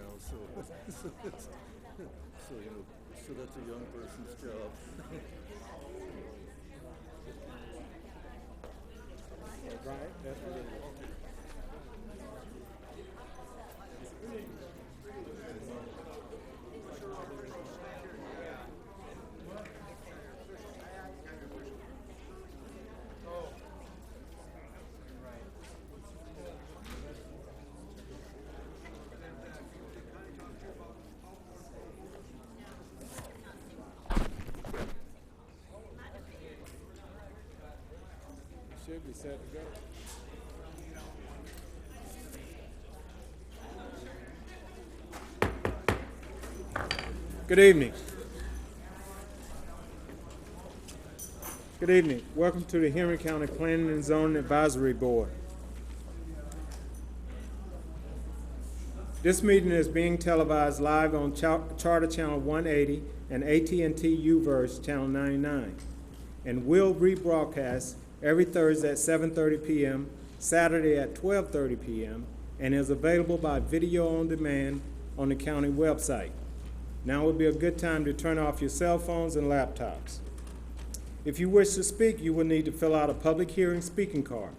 now, so so that's a young person's job. Right, that's what it is. Should be set to go. Good evening. Good evening. Welcome to the Henry County Planning and Zoning Advisory Board. This meeting is being televised live on Charter Channel 180 and AT&T UVerse Channel 99, and will rebroadcast every Thursday at 7:30 p.m., Saturday at 12:30 p.m., and is available by video on demand on the county website. Now would be a good time to turn off your cell phones and laptops. If you wish to speak, you will need to fill out a public hearing speaking card.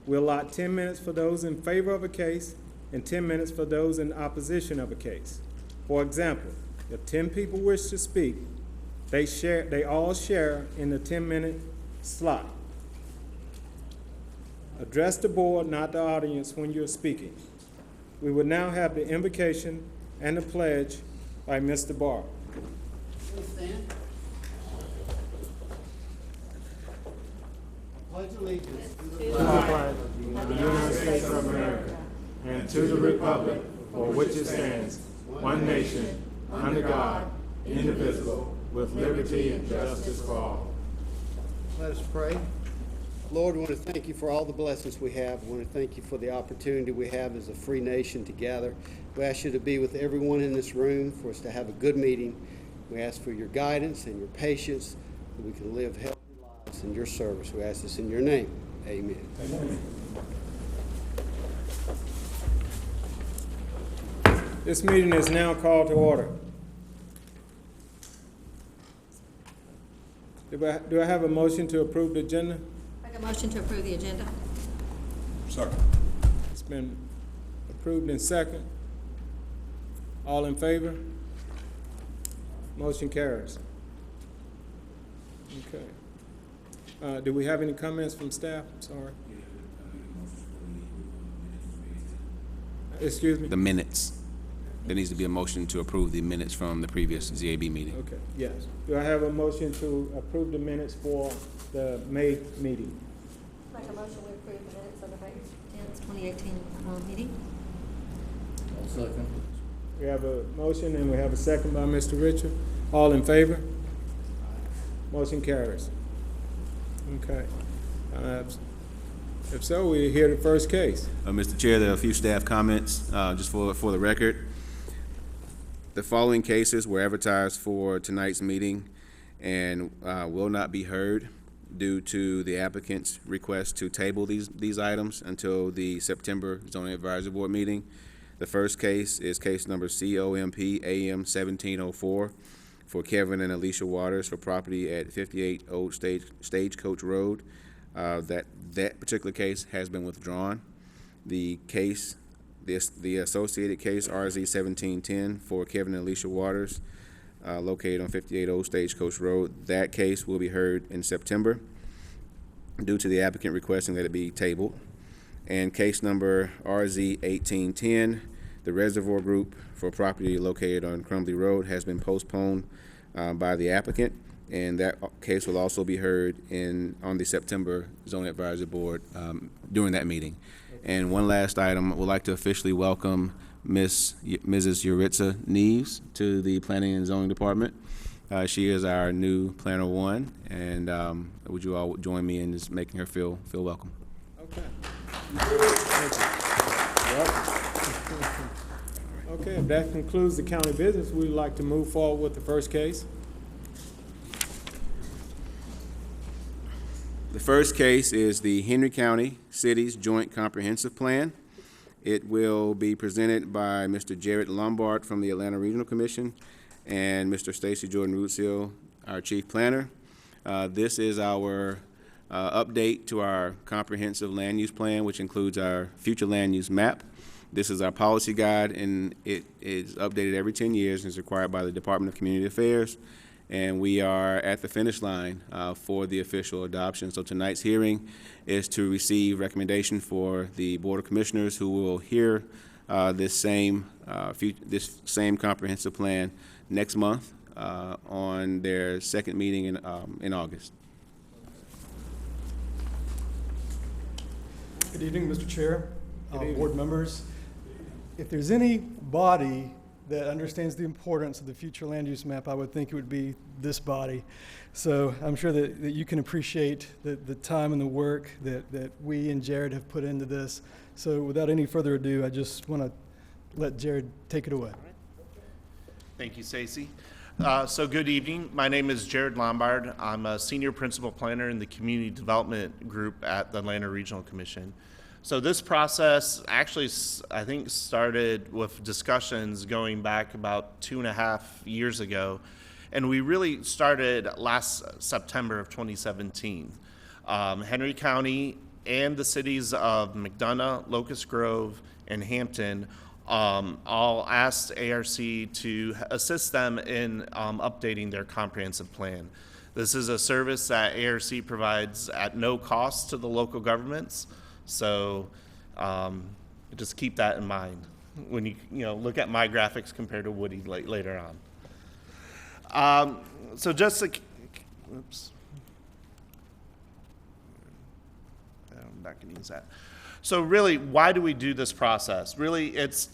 We'll allot 10 minutes for those in favor of a case and 10 minutes for those in opposition of a case. For example, if 10 people wish to speak, they all share in the 10-minute slot. Address the board, not the audience, when you're speaking. We will now have the invocation and the pledge by Mr. Barr. Stand. Pledge allegiance to the Flag of the United States of America and to the republic for which it stands, one nation, under God, indivisible, with liberty and justice for all. Let us pray. Lord, we want to thank you for all the blessings we have. We want to thank you for the opportunity we have as a free nation to gather. We ask you to be with everyone in this room, for us to have a good meeting. We ask for your guidance and your patience, that we can live healthy lives in your service. We ask this in your name. Amen. Amen. This meeting is now called to order. Do I have a motion to approve the agenda? Make a motion to approve the agenda. Second. It's been approved in second. All in favor? Motion carries. Okay. Do we have any comments from staff? I'm sorry. Excuse me? The minutes. There needs to be a motion to approve the minutes from the previous ZAB meeting. Okay, yes. Do I have a motion to approve the minutes for the May meeting? Make a motion we approve the minutes of the May 10th, 2018 meeting. Second. We have a motion and we have a second by Mr. Richard. All in favor? Motion carries. Okay. If so, we hear the first case. Mr. Chair, there are a few staff comments, just for the record. The following cases were advertised for tonight's meeting and will not be heard due to the applicant's request to table these items until the September Zoning Advisory Board meeting. The first case is case number COMP AM 1704 for Kevin and Alicia Waters for property at 58 Old Stagecoach Road. That particular case has been withdrawn. The associated case RZ 1710 for Kevin and Alicia Waters, located on 58 Old Stagecoach Road. That case will be heard in September due to the applicant requesting that it be tabled. And case number RZ 1810, the Reservoir Group for property located on Crumbly Road, has been postponed by the applicant, and that case will also be heard on the September Zoning Advisory Board during that meeting. And one last item, I would like to officially welcome Mrs. Yuritsa Neves to the Planning and Zoning Department. She is our new Planner 1, and would you all join me in just making her feel welcome? Okay. Okay, if that concludes the county business, we'd like to move forward with the first case. The first case is the Henry County Cities Joint Comprehensive Plan. It will be presented by Mr. Jared Lombard from the Atlanta Regional Commission and Mr. Stacy Jordan Rootsil, our Chief Planner. This is our update to our comprehensive land use plan, which includes our future land use map. This is our policy guide, and it is updated every 10 years and is required by the Department of Community Affairs. And we are at the finish line for the official adoption. So tonight's hearing is to receive recommendation for the Board of Commissioners, who will hear this same comprehensive plan next month on their second meeting in August. Good evening, Mr. Chair, board members. If there's any body that understands the importance of the future land use map, I would think it would be this body. So I'm sure that you can appreciate the time and the work that we and Jared have put into this. So without any further ado, I just want to let Jared take it away. Thank you, Stacy. So good evening. My name is Jared Lombard. I'm a senior principal planner in the community development group at the Atlanta Regional Commission. So this process actually, I think, started with discussions going back about 2.5 years ago, and we really started last September of 2017. Henry County and the cities of McDonough, Locust Grove, and Hampton all asked ARC to assist them in updating their comprehensive plan. This is a service that ARC provides at no cost to the local governments. So just keep that in mind when you look at my graphics compared to Woody later on. So just to, oops, I'm not going to use that. So really, why do we do this process? Really, it's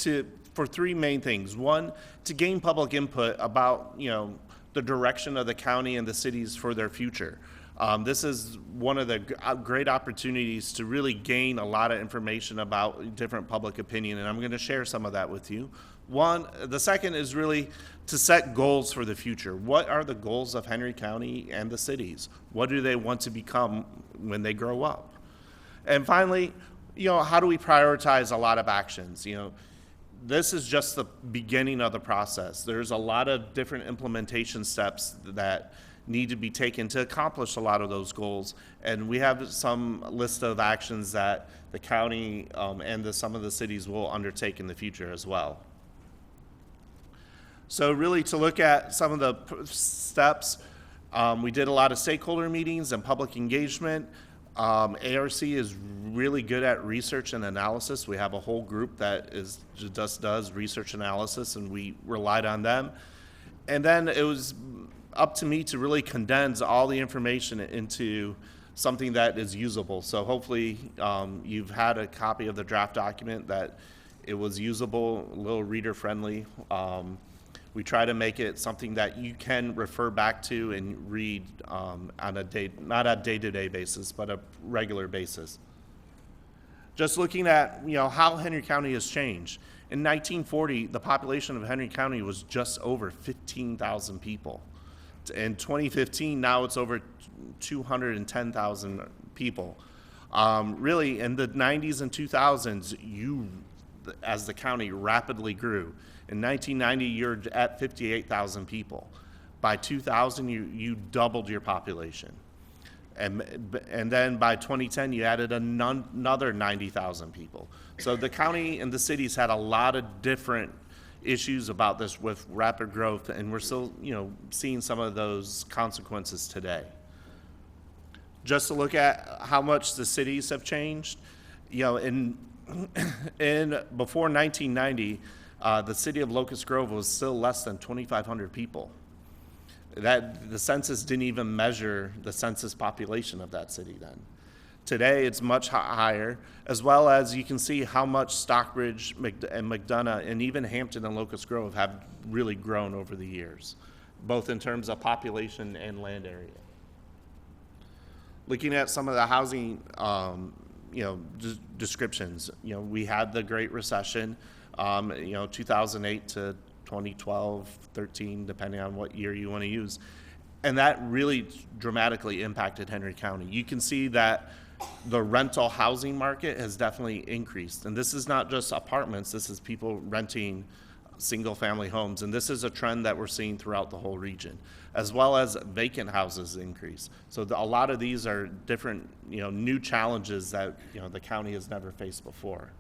for three main things. One, to gain public input about the direction of the county and the cities for their future. This is one of the great opportunities to really gain a lot of information about different public opinion, and I'm going to share some of that with you. The second is really to set goals for the future. What are the goals of Henry County and the cities? What do they want to become when they grow up? And finally, how do we prioritize a lot of actions? This is just the beginning of the process. There's a lot of different implementation steps that need to be taken to accomplish a lot of those goals. And we have some list of actions that the county and some of the cities will undertake in the future as well. So really, to look at some of the steps, we did a lot of stakeholder meetings and public engagement. ARC is really good at research and analysis. We have a whole group that just does research analysis, and we relied on them. And then it was up to me to really condense all the information into something that is usable. So hopefully you've had a copy of the draft document, that it was usable, a little reader friendly. We try to make it something that you can refer back to and read on not a day-to-day basis, but a regular basis. Just looking at how Henry County has changed. In 1940, the population of Henry County was just over 15,000 people. In 2015, now it's over 210,000 people. Really, in the 90s and 2000s, as the county rapidly grew. In 1990, you're at 58,000 people. By 2000, you doubled your population. And then by 2010, you added another 90,000 people. So the county and the cities had a lot of different issues about this with rapid growth, and we're still, seeing some of those consequences today. Just to look at how much the cities have changed, in before 1990, the city of Locust Grove was still less than 2,500 people. That the census didn't even measure the census population of that city then. Today, it's much higher, as well as you can see how much Stockbridge and McDonough and even Hampton and Locust Grove have really grown over the years, both in terms of population and land area. Looking at some of the housing, descriptions, we had the Great Recession, 2008 to 2012, 13, depending on what year you want to use. And that really dramatically impacted Henry County. You can see that the rental housing market has definitely increased. And this is not just apartments, this is people renting single-family homes. And this is a trend that we're seeing throughout the whole region, as well as vacant houses increase. So a lot of these are different, new challenges that, the county has never faced before.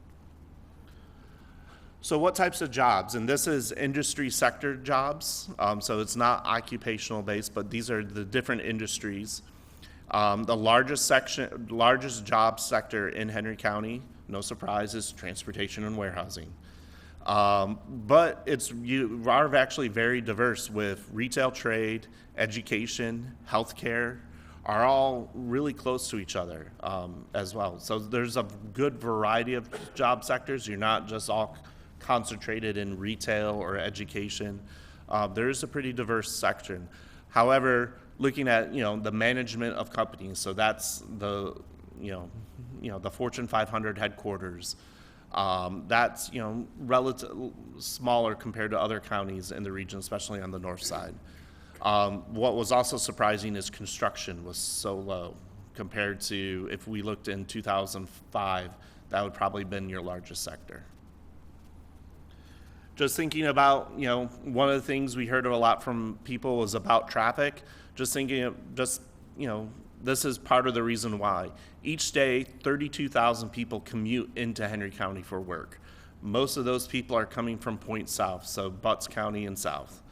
So what types of jobs? And this is industry sector jobs. So it's not occupational based, but these are the different industries. The largest job sector in Henry County, no surprise, is transportation and warehousing. But you are actually very diverse with retail, trade, education, healthcare are all really close to each other as well. So there's a good variety of job sectors. You're not just all concentrated in retail or education. There is a pretty diverse section. However, looking at the management of companies, so that's the the Fortune 500 headquarters. That's relative smaller compared to other counties in the region, especially on the north side. What was also surprising is construction was so low compared to if we looked in 2005, that would probably been your largest sector. Just thinking about, one of the things we heard a lot from people was about traffic. Just thinking of this is part of the reason why. Each day, 32,000 people commute into Henry County for work. Most of those people are coming from Point South, so Butts County and south.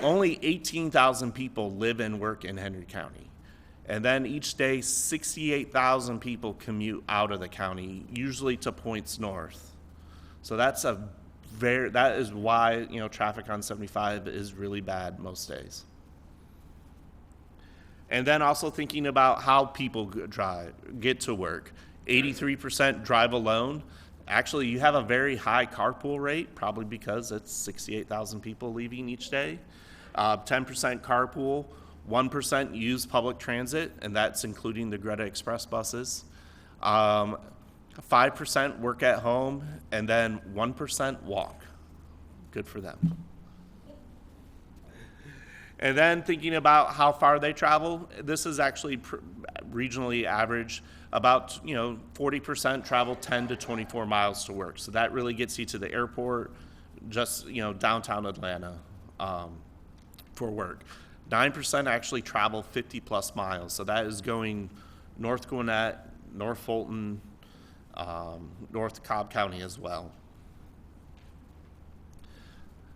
Only 18,000 people live and work in Henry County. And then each day, 68,000 people commute out of the county, usually to points north. So that is why traffic on 75 is really bad most days. And then also thinking about how people get to work. 83% drive alone. Actually, you have a very high carpool rate, probably because it's 68,000 people leaving each day. 10% carpool, 1% use public transit, and that's including the Greta Express buses. 5% work at home, and then 1% walk. Good for them. And then thinking about how far they travel, this is actually regionally average. About 40% travel 10 to 24 miles to work. So that really gets you to the airport, just downtown Atlanta for work. 9% actually travel 50 plus miles. So that is going North Gwinnett, North Fulton, North Cobb County as well.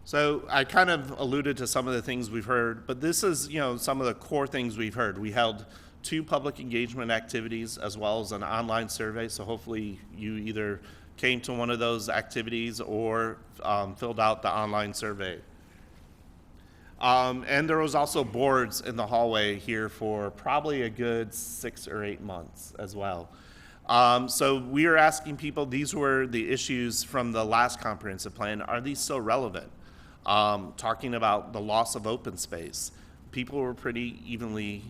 So I kind of alluded to some of the things we've heard, but this is, some of the core things we've heard. We held 2 public engagement activities as well as an online survey. So hopefully you either came to one of those activities or filled out the online survey. And there was also boards in the hallway here for probably a good 6 or 8 months as well. So we are asking people, these were the issues from the last comprehensive plan. Are these still relevant? Talking about the loss of open space. People were pretty evenly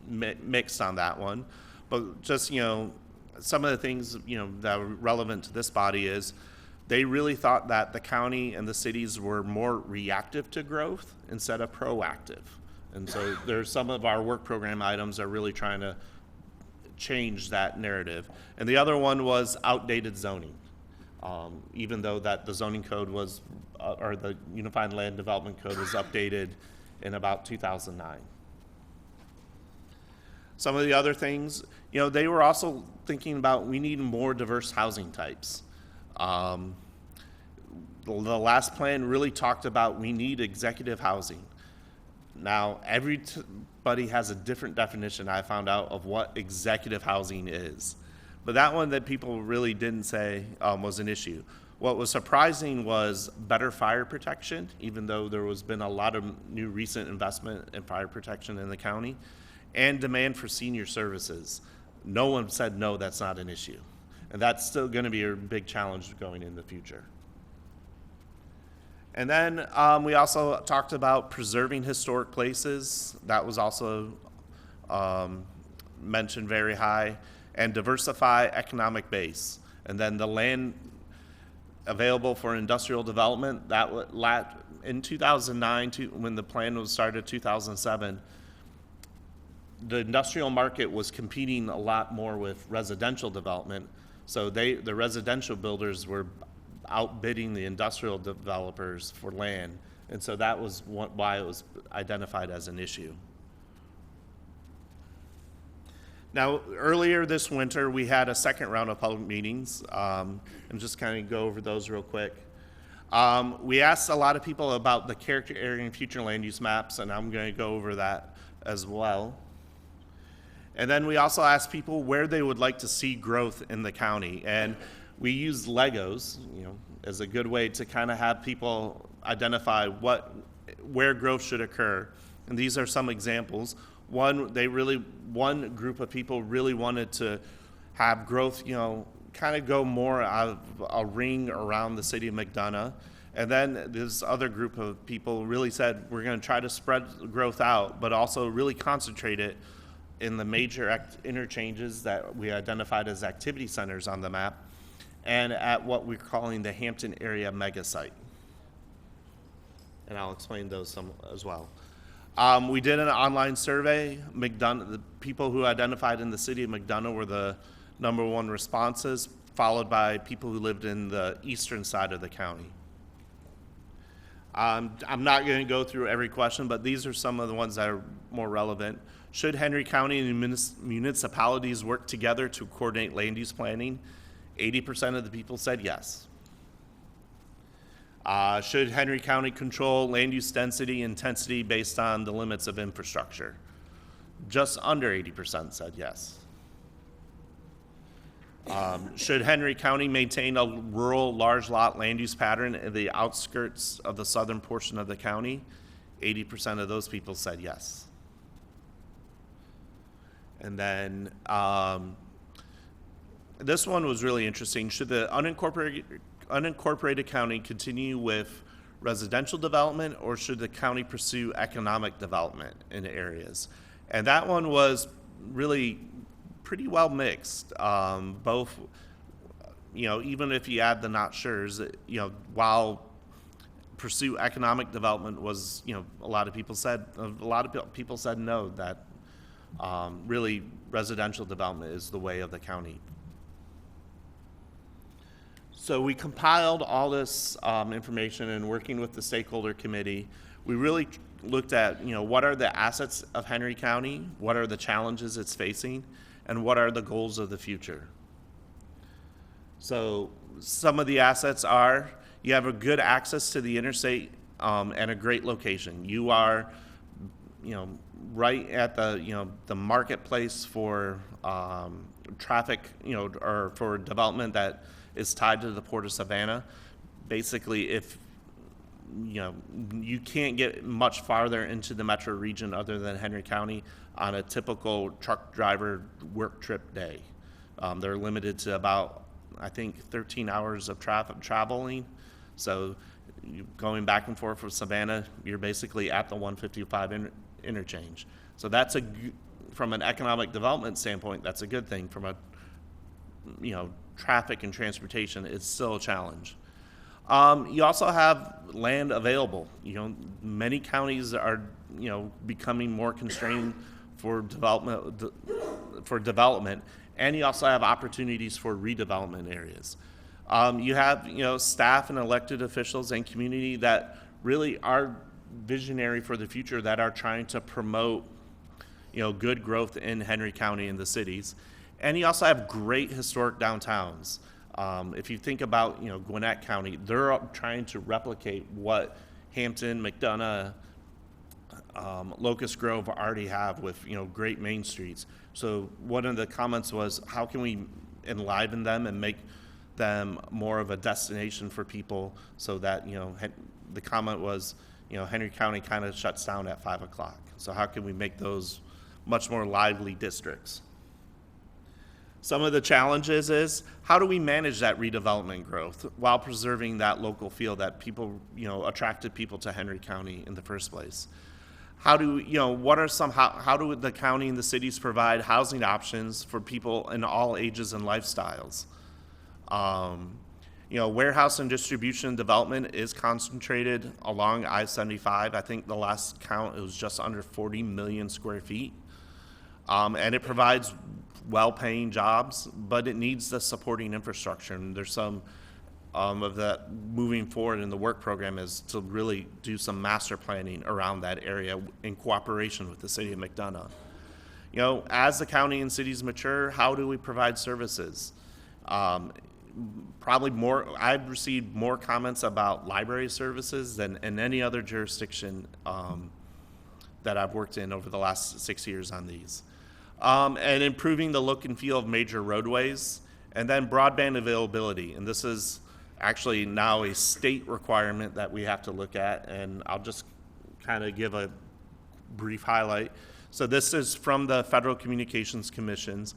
mixed on that one. But just, some of the things, that were relevant to this body is they really thought that the county and the cities were more reactive to growth instead of proactive. And so there's some of our work program items are really trying to change that narrative. And the other one was outdated zoning. Even though that the zoning code was, or the Unified Land Development Code was updated in about 2009. Some of the other things, they were also thinking about we need more diverse housing types. The last plan really talked about we need executive housing. Now, everybody has a different definition, I found out, of what executive housing is. But that one that people really didn't say was an issue. What was surprising was better fire protection, even though there has been a lot of new recent investment in fire protection in the county, and demand for senior services. No one said, no, that's not an issue. And that's still going to be a big challenge going in the future. And then we also talked about preserving historic places. That was also mentioned very high. And diversify economic base. And then the land available for industrial development, that in 2009, when the plan was started, 2007, the industrial market was competing a lot more with residential development. So the residential builders were outbidding the industrial developers for land. And so that was why it was identified as an issue. Now, earlier this winter, we had a second round of public meetings, and just kind of go over those real quick. We asked a lot of people about the character area and future land use maps, and I'm going to go over that as well. And then we also asked people where they would like to see growth in the county. And we used Legos, as a good way to kind of have people identify where growth should occur. And these are some examples. One group of people really wanted to have growth, kind of go more out of a ring around the city of McDonough. And then this other group of people really said, we're going to try to spread growth out, but also really concentrate it in the major interchanges that we identified as activity centers on the map, and at what we're calling the Hampton area mega site. And I'll explain those some as well. We did an online survey. The people who identified in the city of McDonough were the #1 responses, followed by people who lived in the eastern side of the county. I'm not going to go through every question, but these are some of the ones that are more relevant. Should Henry County and municipalities work together to coordinate land use planning? 80% of the people said yes. Should Henry County control land use density intensity based on the limits of infrastructure? Just under 80% said yes. Should Henry County maintain a rural large lot land use pattern in the outskirts of the southern portion of the county? 80% of those people said yes. And then this one was really interesting. Should the unincorporated county continue with residential development, or should the county pursue economic development in areas? And that one was really pretty well mixed. Both, even if you add the not sures, while pursue economic development was, a lot of people said no, that really residential development is the way of the county. So we compiled all this information, and working with the stakeholder committee, we really looked at, what are the assets of Henry County, what are the challenges it's facing, and what are the goals of the future. So some of the assets are, you have a good access to the interstate and a great location. You are, right at the marketplace for traffic, or for development that is tied to the Port of Savannah. Basically, if you can't get much farther into the metro region other than Henry County on a typical truck driver work trip day. They're limited to about, I think, 13 hours of traveling. So going back and forth from Savannah, you're basically at the 155 interchange. So that's from an economic development standpoint, that's a good thing. From a, traffic and transportation, it's still a challenge. You also have land available. Many counties are, becoming more constrained for development, and you also have opportunities for redevelopment areas. You have, staff and elected officials and community that really are visionary for the future, that are trying to promote, good growth in Henry County and the cities. And you also have great historic downtowns. If you think about, Gwinnett County, they're trying to replicate what Hampton, McDonough, Locust Grove already have with, great main streets. So one of the comments was, how can we enliven them and make them more of a destination for people, so that, the comment was, Henry County kind of shuts down at 5 o'clock. So how can we make those much more lively districts? Some of the challenges is, how do we manage that redevelopment growth while preserving that local feel that people, attracted people to Henry County in the first place? How do, how do the county and the cities provide housing options for people in all ages and lifestyles? Warehouse and distribution development is concentrated along I-75. I think the last count, it was just under 40 million square feet. And it provides well-paying jobs, but it needs the supporting infrastructure. And there's some of that moving forward in the work program is to really do some master planning around that area in cooperation with the city of McDonough. You know, as the county and cities mature, how do we provide services? Probably more, I've received more comments about library services than in any other jurisdiction that I've worked in over the last 6 years on these. And improving the look and feel of major roadways, and then broadband availability. And this is actually now a state requirement that we have to look at, and I'll just kind of give a brief highlight. So this is from the Federal Communications Commissions.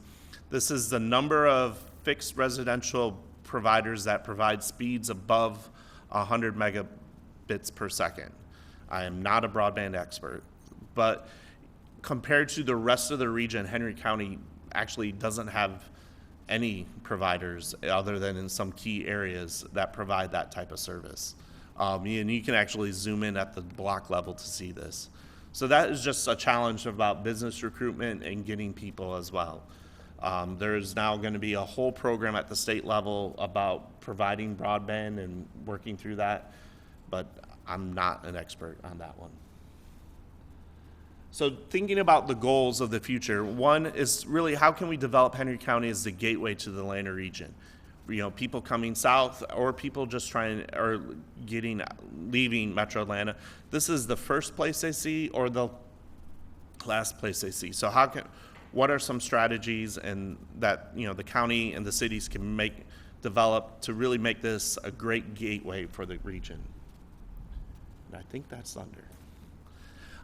This is the number of fixed residential providers that provide speeds above 100 megabits per second. I am not a broadband expert, but compared to the rest of the region, Henry County actually doesn't have any providers other than in some key areas that provide that type of service. And you can actually zoom in at the block level to see this. So that is just a challenge about business recruitment and getting people as well. There is now going to be a whole program at the state level about providing broadband and working through that, but I'm not an expert on that one. So thinking about the goals of the future, one is really how can we develop Henry County as the gateway to the Atlanta region? You know, people coming south or people just leaving Metro Atlanta. This is the first place they see or the last place they see. So what are some strategies and that, you know, the county and the cities can develop to really make this a great gateway for the region? And I think that's under.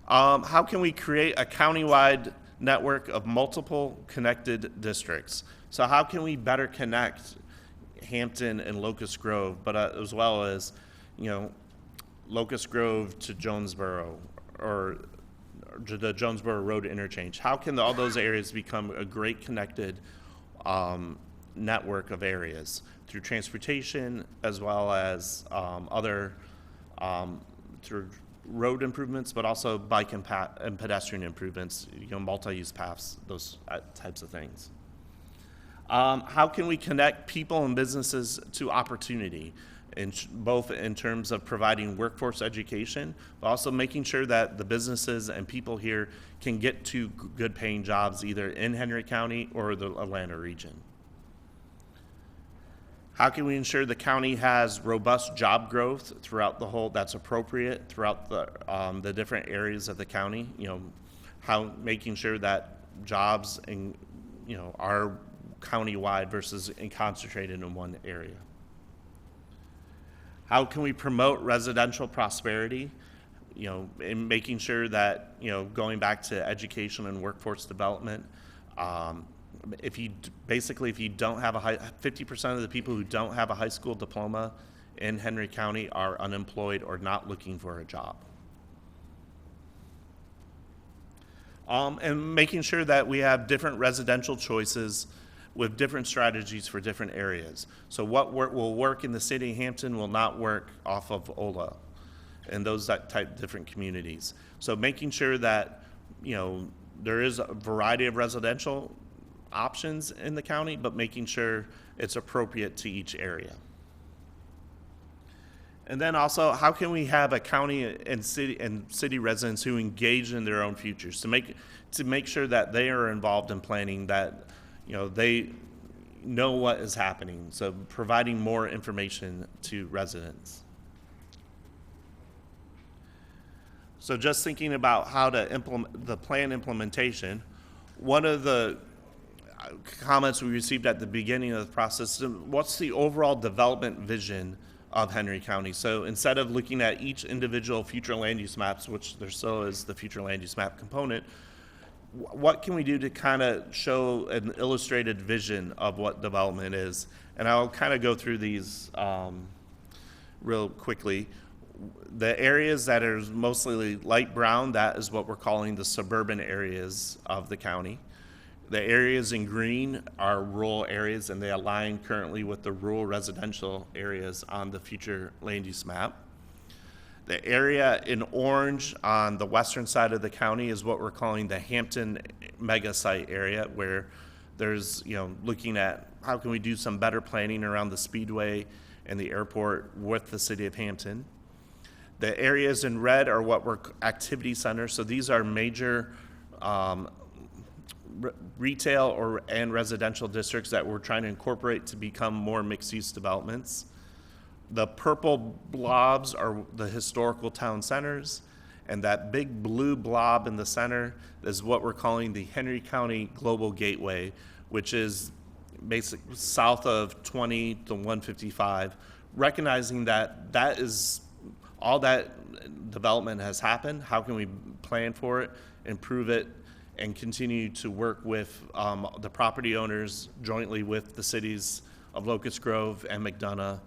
How can we create a countywide network of multiple connected districts? So how can we better connect Hampton and Locust Grove, but as well as, you know, Locust Grove to Jonesboro or to the Jonesboro Road interchange? How can all those areas become a great connected network of areas through transportation as well as other through road improvements, but also bike and pedestrian improvements, you know, multi-use paths, those types of things. How can we connect people and businesses to opportunity, both in terms of providing workforce education, but also making sure that the businesses and people here can get to good paying jobs either in Henry County or the Atlanta region? How can we ensure the county has robust job growth throughout the whole, that's appropriate throughout the different areas of the county? You know, making sure that jobs are countywide versus concentrated in one area. How can we promote residential prosperity? You know, in making sure that, you know, going back to education and workforce development, if you don't have 50% of the people who don't have a high school diploma in Henry County are unemployed or not looking for a job. And making sure that we have different residential choices with different strategies for different areas. So what will work in the city of Hampton will not work off of Ola and those type different communities. So making sure that, you know, there is a variety of residential options in the county, but making sure it's appropriate to each area. And then also, how can we have a county and city residents who engage in their own futures to make sure that they are involved in planning, that, you know, they know what is happening. So providing more information to residents. So just thinking about how to implement the plan implementation, one of the comments we received at the beginning of the process, what's the overall development vision of Henry County? So instead of looking at each individual future land use maps, which there still is the future land use map component, what can we do to kind of show an illustrated vision of what development is? And I'll kind of go through these real quickly. The areas that are mostly light brown, that is what we're calling the suburban areas of the county. The areas in green are rural areas, and they align currently with the rural residential areas on the future land use map. The area in orange on the western side of the county is what we're calling the Hampton mega site area, where there's, looking at how can we do some better planning around the speedway and the airport with the city of Hampton. The areas in red are what we're activity centers. So these are major retail and residential districts that we're trying to incorporate to become more mixed-use developments. The purple blobs are the historical town centers, and that big blue blob in the center is what we're calling the Henry County Global Gateway, which is basically south of 20 to 155, recognizing that that is all that development has happened. How can we plan for it, improve it, and continue to work with the property owners jointly with the cities of Locust Grove and McDonough,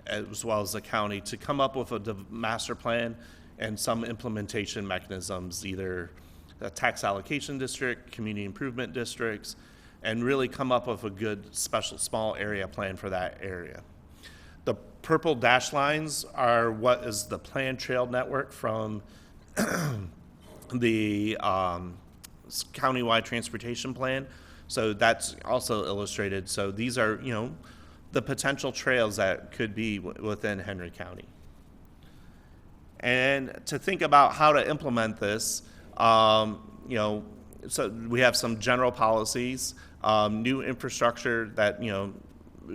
as well as the county, to come up with a master plan and some implementation mechanisms, either a tax allocation district, community improvement districts, and really come up with a good special small area plan for that area. The purple dash lines are what is the planned trail network from the countywide transportation plan. So that's also illustrated. So these are, the potential trails that could be within Henry County. And to think about how to implement this, so we have some general policies, new infrastructure that,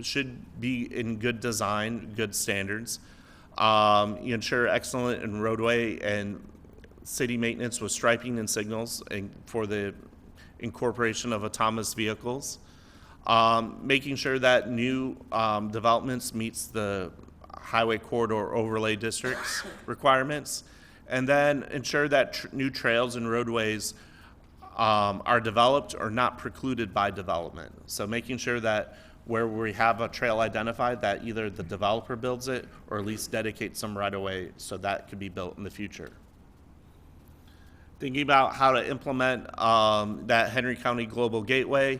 should be in good design, good standards. You ensure excellent in roadway and city maintenance with striping and signals and for the incorporation of autonomous vehicles. Making sure that new developments meets the highway corridor overlay districts requirements, and then ensure that new trails and roadways are developed or not precluded by development. So making sure that where we have a trail identified, that either the developer builds it or at least dedicates some right of way so that could be built in the future. Thinking about how to implement that Henry County Global Gateway,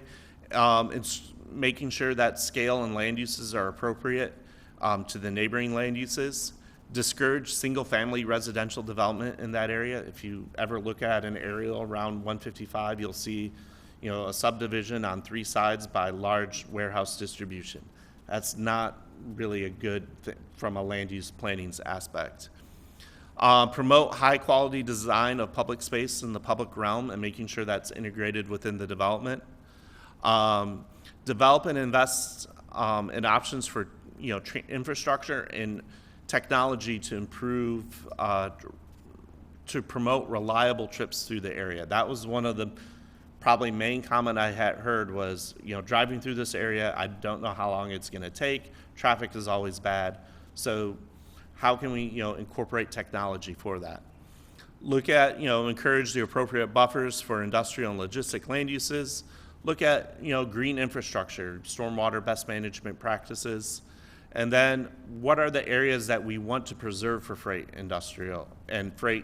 it's making sure that scale and land uses are appropriate to the neighboring land uses. Discourage single-family residential development in that area. If you ever look at an aerial around 155, you'll see, a subdivision on 3 sides by large warehouse distribution. That's not really a good thing from a land use planning aspect. Promote high-quality design of public space in the public realm and making sure that's integrated within the development. Develop and invest in options for infrastructure and technology to improve, to promote reliable trips through the area. That was one of the probably main comment I had heard was, driving through this area, I don't know how long it's going to take. Traffic is always bad. So how can we, incorporate technology for that? Look at, encourage the appropriate buffers for industrial and logistic land uses. Look at, green infrastructure, stormwater best management practices. And then what are the areas that we want to preserve for freight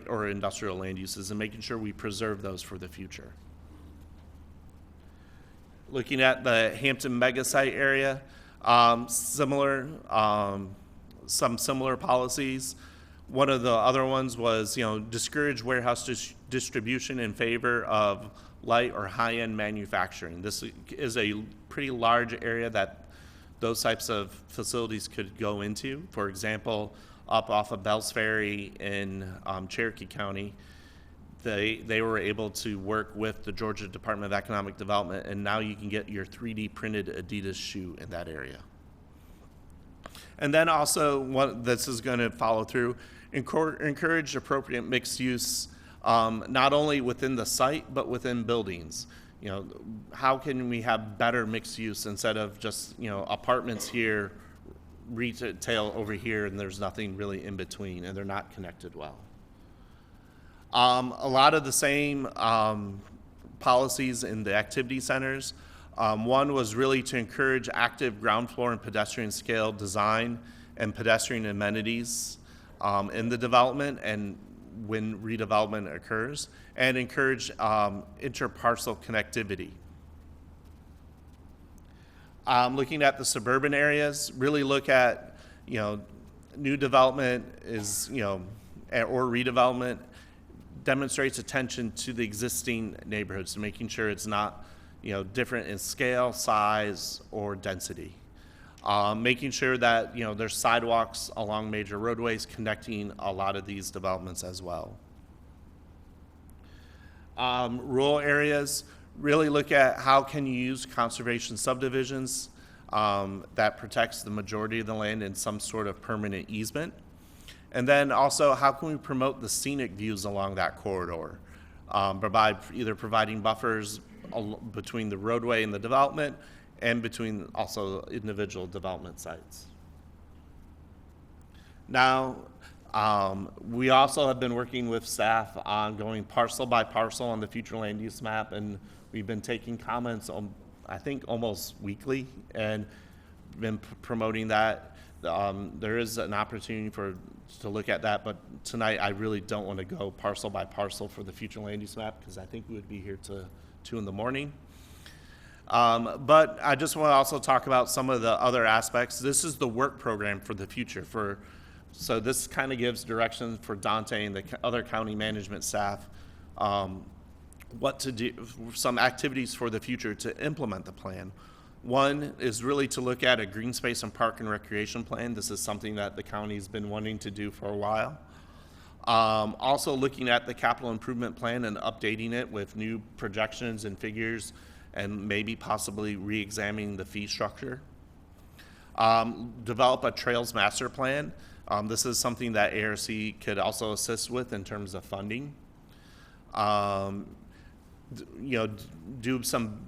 or industrial land uses, and making sure we preserve those for the future. Looking at the Hampton mega site area, some similar policies. One of the other ones was, discourage warehouse distribution in favor of light or high-end manufacturing. This is a pretty large area that those types of facilities could go into. For example, up off of Bells Ferry in Cherokee County, they were able to work with the Georgia Department of Economic Development, and now you can get your 3D printed Adidas shoe in that area. And then also, this is going to follow through, encourage appropriate mixed use, not only within the site, but within buildings. How can we have better mixed use instead of just, apartments here, retail over here, and there's nothing really in between, and they're not connected well. A lot of the same policies in the activity centers. One was really to encourage active ground floor and pedestrian scale design and pedestrian amenities in the development and when redevelopment occurs, and encourage interparcel connectivity. Looking at the suburban areas, really look at, new development is, or redevelopment demonstrates attention to the existing neighborhoods, so making sure it's not, different in scale, size, or density. Making sure that, there's sidewalks along major roadways connecting a lot of these developments as well. Rural areas, really look at how can you use conservation subdivisions that protects the majority of the land in some sort of permanent easement. And then also, how can we promote the scenic views along that corridor? Either providing buffers between the roadway and the development, and between also individual development sites. Now, we also have been working with staff on going parcel by parcel on the future land use map, and we've been taking comments on, I think, almost weekly, and been promoting that. There is an opportunity to look at that, but tonight I really don't want to go parcel by parcel for the future land use map, because I think we would be here to 2 in the morning. But I just want to also talk about some of the other aspects. This is the work program for the future. So this kind of gives direction for Dante and the other county management staff what to do, some activities for the future to implement the plan. One is really to look at a green space and park and recreation plan. This is something that the county's been wanting to do for a while. Also looking at the capital improvement plan and updating it with new projections and figures, and maybe possibly re-examining the fee structure. Develop a trails master plan. This is something that ARC could also assist with in terms of funding. Do some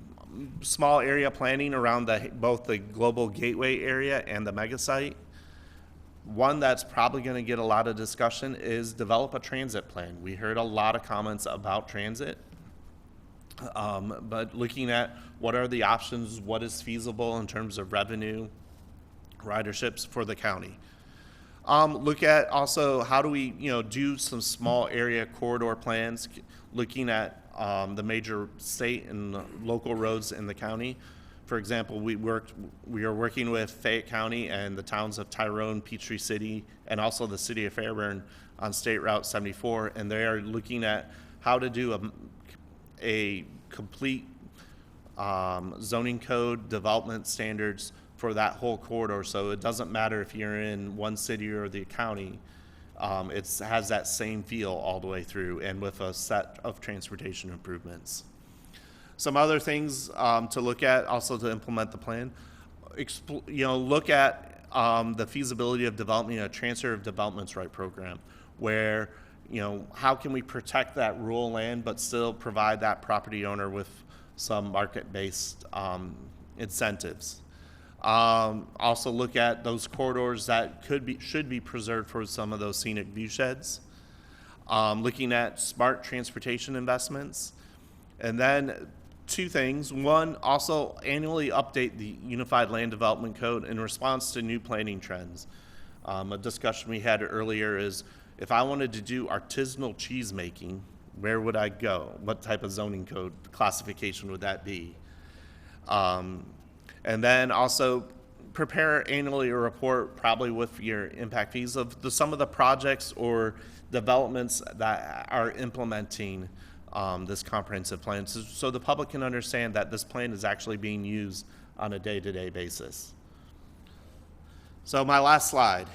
small area planning around both the global gateway area and the mega site. One that's probably going to get a lot of discussion is develop a transit plan. We heard a lot of comments about transit, but looking at what are the options, what is feasible in terms of revenue, riderships for the county. Look at also how do we do some small area corridor plans, looking at the major state and local roads in the county. For example, we are working with Fayette County and the towns of Tyrone, Peachtree City, and also the city of Fairburn on State Route 74, and they are looking at how to do a complete zoning code development standards for that whole corridor. So it doesn't matter if you're in one city or the county, it has that same feel all the way through, and with a set of transportation improvements. Some other things to look at also to implement the plan, look at the feasibility of developing a transfer of developments right program, where how can we protect that rural land but still provide that property owner with some market-based incentives. Also look at those corridors that should be preserved for some of those scenic view sheds. Looking at smart transportation investments. And then 2 things. One, also annually update the Unified Land Development Code in response to new planning trends. A discussion we had earlier is, if I wanted to do artisanal cheese making, where would I go? What type of zoning code classification would that be? And then also prepare annually a report, probably with your impact fees, of some of the projects or developments that are implementing this comprehensive plan, so the public can understand that this plan is actually being used on a day-to-day basis. So my last slide.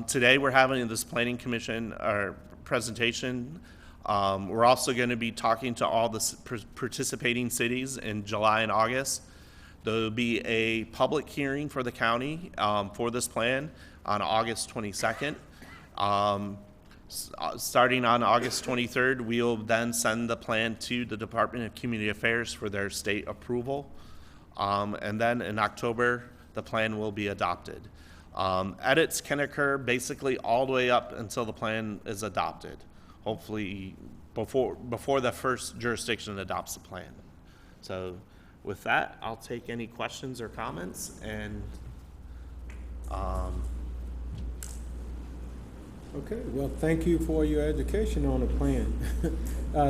Today we're having this planning commission presentation. We're also going to be talking to all the participating cities in July and August. There'll be a public hearing for the county for this plan on August 22nd. Starting on August 23rd, we'll then send the plan to the Department of Community Affairs for their state approval. And then in October, the plan will be adopted. Edits can occur basically all the way up until the plan is adopted, hopefully before the first jurisdiction adopts the plan. So with that, I'll take any questions or comments, and Okay, well, thank you for your education on the plan.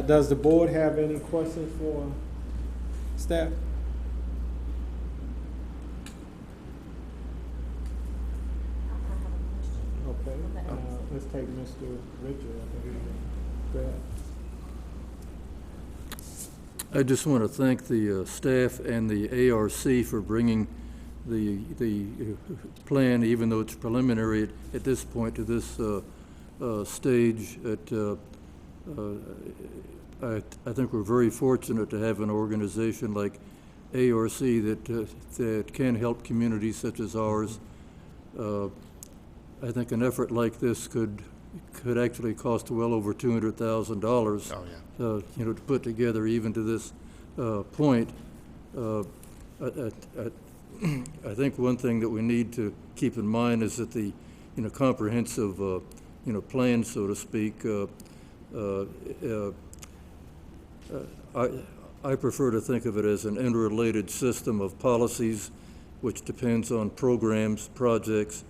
Does the board have any questions for staff? Okay, Let's take Mr. Richard. Go ahead. I just want to thank the staff and the ARC for bringing the plan, even though it's preliminary at this point, to this stage. I think we're very fortunate to have an organization like ARC that can help communities such as ours. I think an effort like this could actually cost well over $200,000. Oh, yeah. To put together even to this point. I think one thing that we need to keep in mind is that the, comprehensive, plan, so to speak, I prefer to think of it as an interrelated system of policies which depends on programs, projects,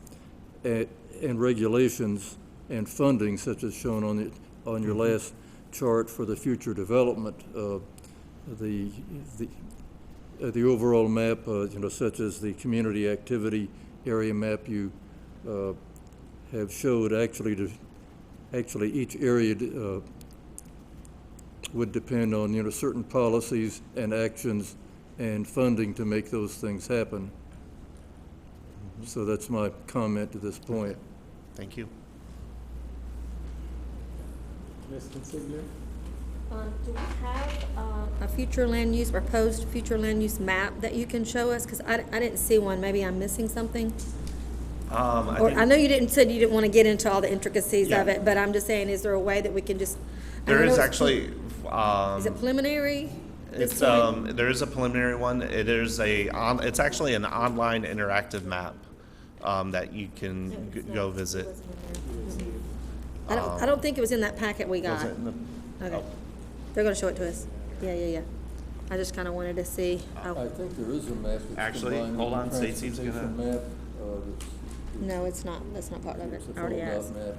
and regulations and funding, such as shown on your last chart for the future development. The overall map, such as the community activity area map you have showed, actually each area would depend on certain policies and actions and funding to make those things happen. So that's my comment to this point. Thank you. Ms. Consiglia? Do we have a future land use, proposed future land use map that you can show us? Because I didn't see one. Maybe I'm missing something. I know you said you didn't want to get into all the intricacies of it, but I'm just saying, is there a way that we can just? There is actually. Is it preliminary? It's there is a preliminary one. It's actually an online interactive map that you can go visit. I don't think it was in that packet we got. Was it in the? Okay. Oh. They're going to show it to us. Yeah. I just kind of wanted to see. I think there is a map that's Actually, combined hold with on, the Stacy's gonna- transportation map, No, it's not. That's not part of it. it's a I already filled out asked. map.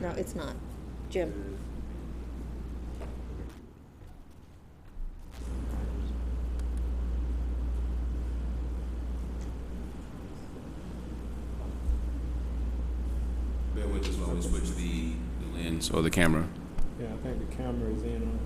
No, it's not. Jim. Bear with us while we switch the lens or the camera. Yeah, I think the camera is in on it.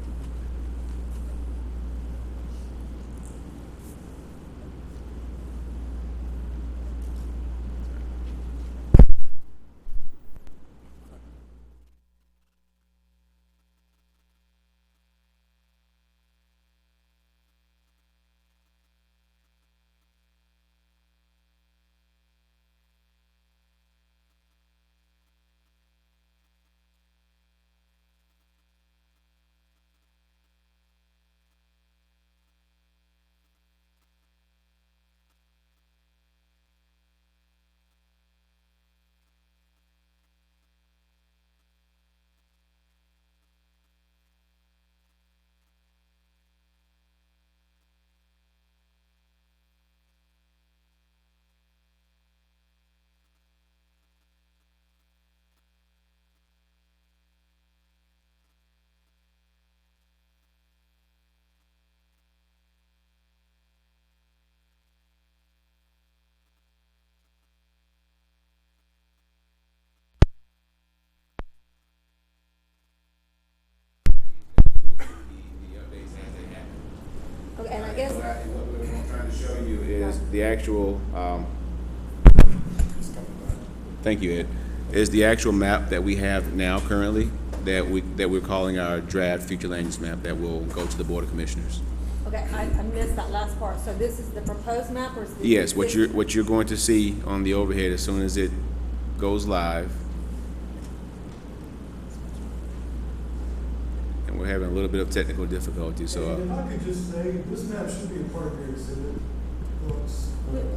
Okay, and I guess. What I'm trying to show you is the actual, thank you, Ed, is the actual map that we have now currently that we're calling our draft future land use map that will go to the Board of Commissioners. Okay, I missed that last part. So this is the proposed map, or is this? Yes, what you're going to see on the overhead as soon as it goes live. And we're having a little bit of technical difficulty, so. And if I could just say, this map should be a part of your exhibit.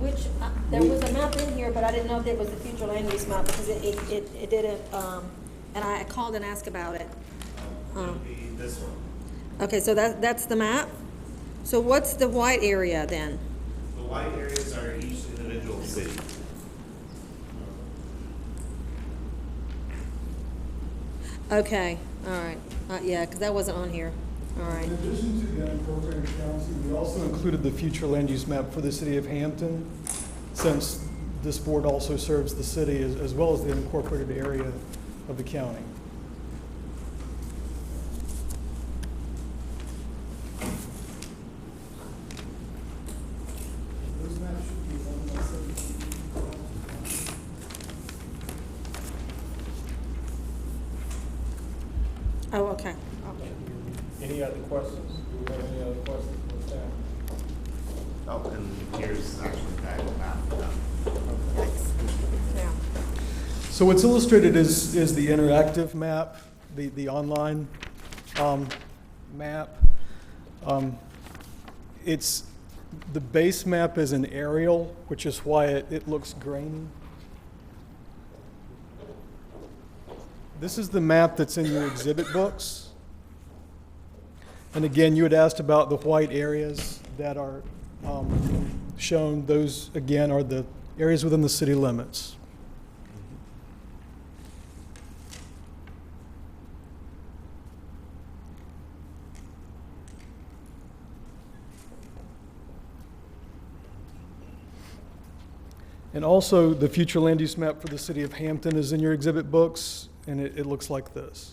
Which, there was a map in here, but I didn't know if it was the future land use map, because it didn't, and I called and asked about it. It'll be this one. Okay, so that's the map? So what's the white area then? The white areas are each individual city. Okay, all right. Yeah, because that wasn't on here. All right. In addition to the unincorporated county, we also included the future land use map for the city of Hampton, since this board also serves the city as well as the unincorporated area. of the county. Oh, okay. Any other questions? Do we have any other questions for staff? Oh, and here's actually that map. Yeah. So what's illustrated is the interactive map, the online map. It's, the base map is an aerial, which is why it looks grainy. This is the map that's in your exhibit books. And again, you had asked about the white areas that are shown. Those, again, are the areas within the city limits. And also, the future land use map for the city of Hampton is in your exhibit books, and it looks like this.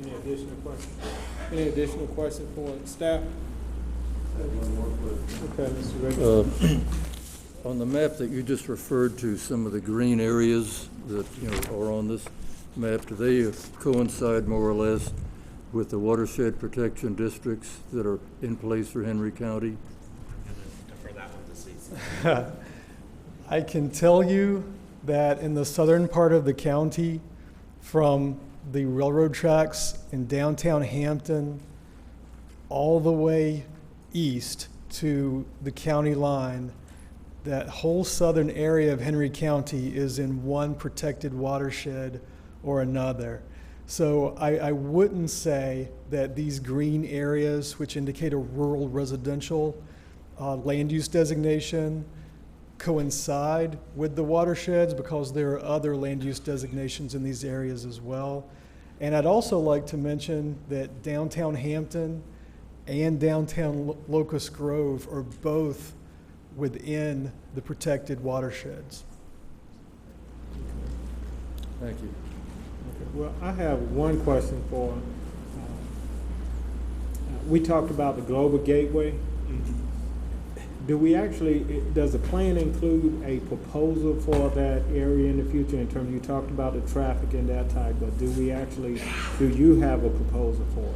Any additional questions? Any additional questions for staff? Okay, Mr. Riggins. On the map that you just referred to, some of the green areas that, are on this map, do they coincide more or less with the watershed protection districts that are in place for Henry County? Defer that one to Cece. I can tell you that in the southern part of the county, from the railroad tracks in downtown Hampton all the way east to the county line, that whole southern area of Henry County is in one protected watershed or another. So I wouldn't say that these green areas, which indicate a rural residential land use designation, coincide with the watersheds, because there are other land use designations in these areas as well. And I'd also like to mention that downtown Hampton and downtown Locust Grove are both within the protected watersheds. Thank you. Okay, well, I have one question for, we talked about the Global Gateway. Do we actually, does the plan include a proposal for that area in the future in terms, you talked about the traffic and that type, but do you have a proposal for it?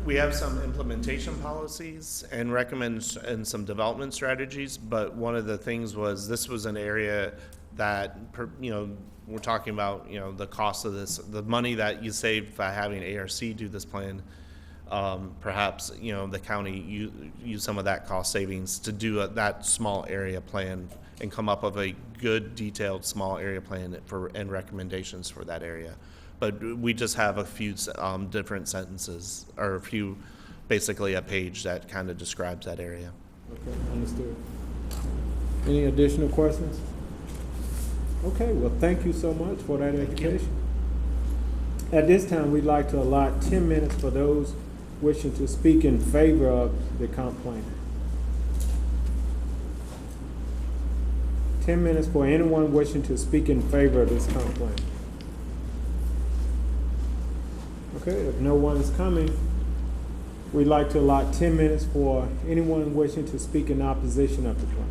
We have some implementation policies and and some development strategies, but one of the things was, this was an area that, we're talking about, the cost of this, the money that you save by having ARC do this plan. Perhaps, the county use some of that cost savings to do that small area plan and come up with a good detailed small area plan and recommendations for that area. But we just have a few different sentences, or basically a page that kind of describes that area. Okay, understood. Any additional questions? Okay, well, thank you so much for that education. At this time, we'd like to allot 10 minutes for those wishing to speak in favor of the comp plan. 10 minutes for anyone wishing to speak in favor of this comp plan. Okay, if no one is coming, we'd like to allot 10 minutes for anyone wishing to speak in opposition of the plan.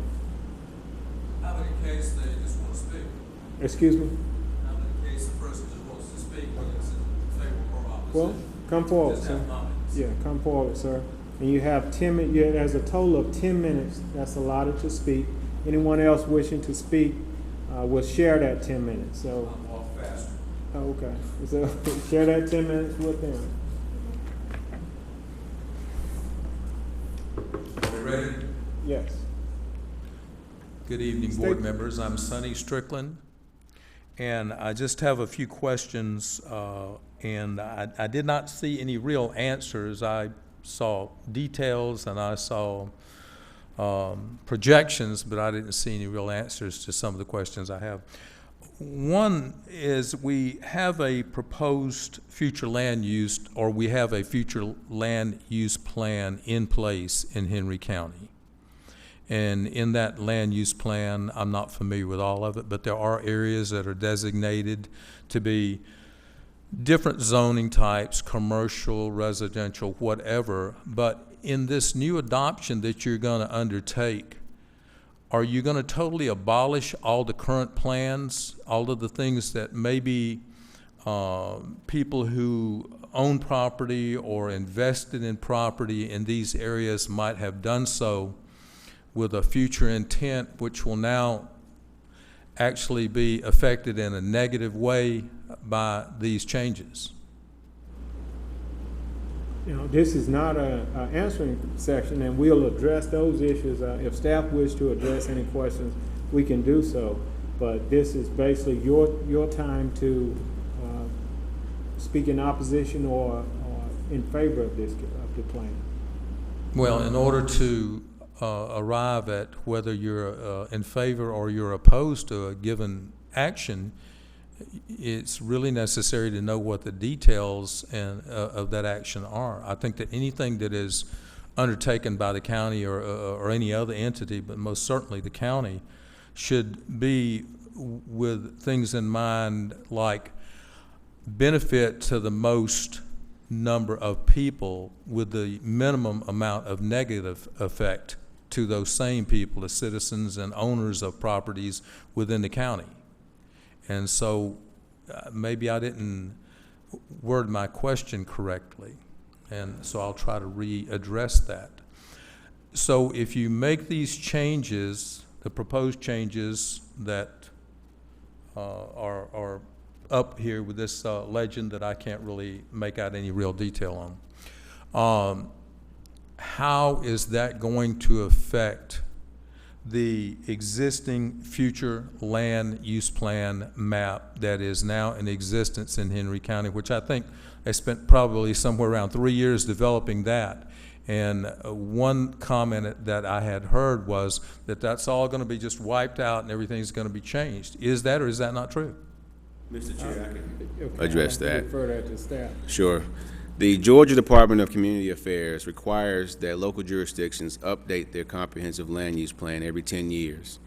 How many cases they just want to speak? Excuse me? How many cases the person just wants to speak, whether it's in favor or opposition? Well, come forward, Just sir. have comments. Yeah, come forward, sir. And you have 10 minutes, there's a total of 10 minutes that's allotted to speak. Anyone else wishing to speak will share that 10 minutes, so. I'm off faster. Oh, okay, so share that 10 minutes with them. Are we ready? Yes. Good evening, State- board members. I'm Sonny Strickland, and I just have a few questions, and I did not see any real answers. I saw details and I saw projections, but I didn't see any real answers to some of the questions I have. One is we have a proposed future land use, or we have a future land use plan in place in Henry County. And in that land use plan, I'm not familiar with all of it, but there are areas that are designated to be different zoning types, commercial, residential, whatever. But in this new adoption that you're going to undertake, are you going to totally abolish all the current plans, all of the things that maybe people who own property or invested in property in these areas might have done so with a future intent, which will now actually be affected in a negative way by these changes? You know, this is not a answering section, and we'll address those issues. If staff wish to address any questions, we can do so. But this is basically your time to speak in opposition or in favor of the plan. Well, in order to arrive at whether you're in favor or you're opposed to a given action, it's really necessary to know what the details of that action are. I think that anything that is undertaken by the county or any other entity, but most certainly the county, should be with things in mind like benefit to the most number of people with the minimum amount of negative effect to those same people, the citizens and owners of properties within the county. And so maybe I didn't word my question correctly, and so I'll try to readdress that. So if you make these changes, the proposed changes that are up here with this legend that I can't really make out any real detail on, how is that going to affect the existing future land use plan map that is now in existence in Henry County, which I think they spent probably somewhere around 3 years developing that? And one comment that I had heard was that that's all going to be just wiped out and everything's going to be changed. Is that, or is that not true? Mr. Chair, I can address that. Refer that to staff. Sure. The Georgia Department of Community Affairs requires that local jurisdictions update their comprehensive land use plan every 10 years.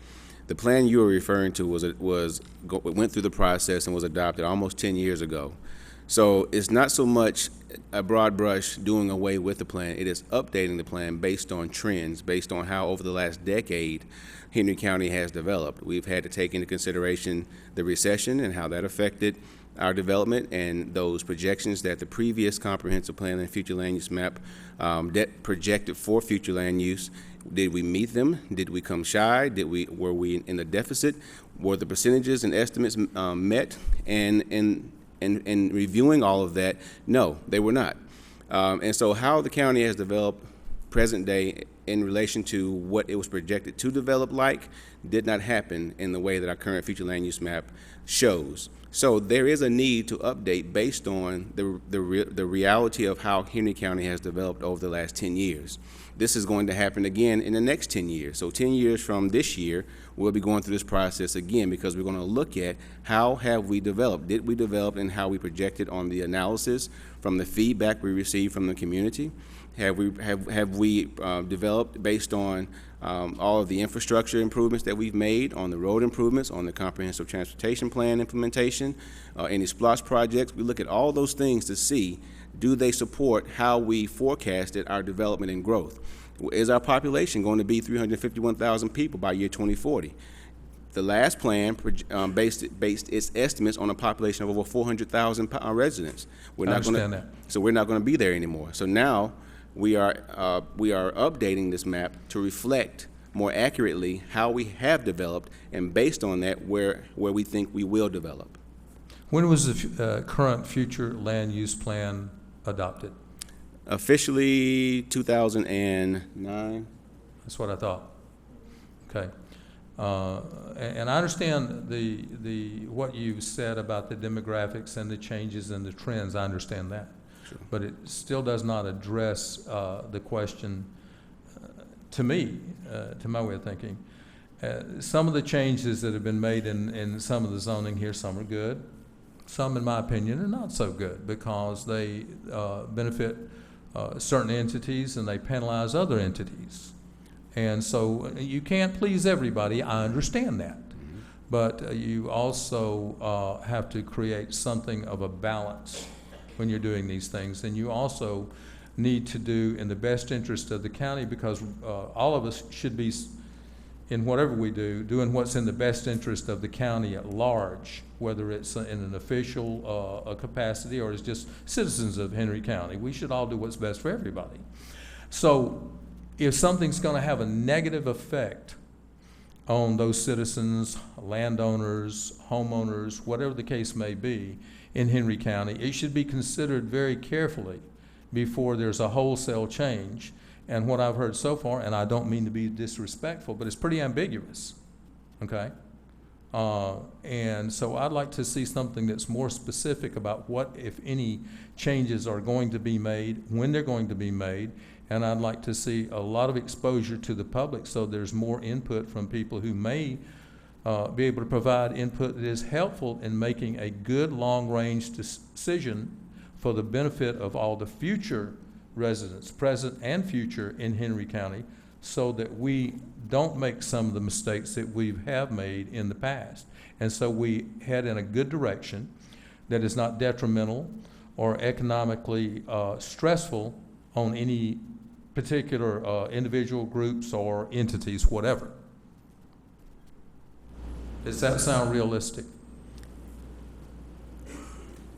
The plan you were referring to went through the process and was adopted almost 10 years ago. So it's not so much a broad brush doing away with the plan. It is updating the plan based on trends, based on how over the last decade Henry County has developed. We've had to take into consideration the recession and how that affected our development, and those projections that the previous comprehensive plan and future land use map that projected for future land use. Did we meet them? Did we come shy? Were we in a deficit? Were the percentages and estimates met? And reviewing all of that, no, they were not. And so how the county has developed present day in relation to what it was projected to develop did not happen in the way that our current future land use map shows. So there is a need to update based on the reality of how Henry County has developed over the last 10 years. This is going to happen again in the next 10 years. So 10 years from this year, we'll be going through this process again, because we're going to look at how have we developed. Did we develop, and how we projected on the analysis from the feedback we received from the community? Have we developed based on all of the infrastructure improvements that we've made, on the road improvements, on the comprehensive transportation plan implementation, any SPLOST projects? We look at all those things to see, do they support how we forecasted our development and growth? Is our population going to be 351,000 people by year 2040? The last plan based its estimates on a population of over 400,000 residents. I understand that. So we're not going to be there anymore. So now we are updating this map to reflect more accurately how we have developed, and based on that, where we think we will develop. When was the current future land use plan adopted? Officially 2009. That's what I thought. Okay. And I understand what you said about the demographics and the changes and the trends. I understand that. Sure. But it still does not address the question, to me, to my way of thinking. Some of the changes that have been made in some of the zoning here, some are good. Some, in my opinion, are not so good because they benefit certain entities and they penalize other entities. And so you can't please everybody, I understand that. But you also have to create something of a balance when you're doing these things. And you also need to do in the best interest of the county, because all of us should be, in whatever we do, doing what's in the best interest of the county at large, whether it's in an official capacity or it's just citizens of Henry County. We should all do what's best for everybody. So if something's going to have a negative effect on those citizens, landowners, homeowners, whatever the case may be in Henry County, it should be considered very carefully before there's a wholesale change. And what I've heard so far, and I don't mean to be disrespectful, but it's pretty ambiguous, okay? And so I'd like to see something that's more specific about what, if any, changes are going to be made, when they're going to be made, and I'd like to see a lot of exposure to the public so there's more input from people who may be able to provide input that is helpful in making a good long-range decision for the benefit of all the future residents, present and future, in Henry County, so that we don't make some of the mistakes that we have made in the past. And so we head in a good direction that is not detrimental or economically stressful on any particular individual, groups, or entities, whatever. Does that sound realistic?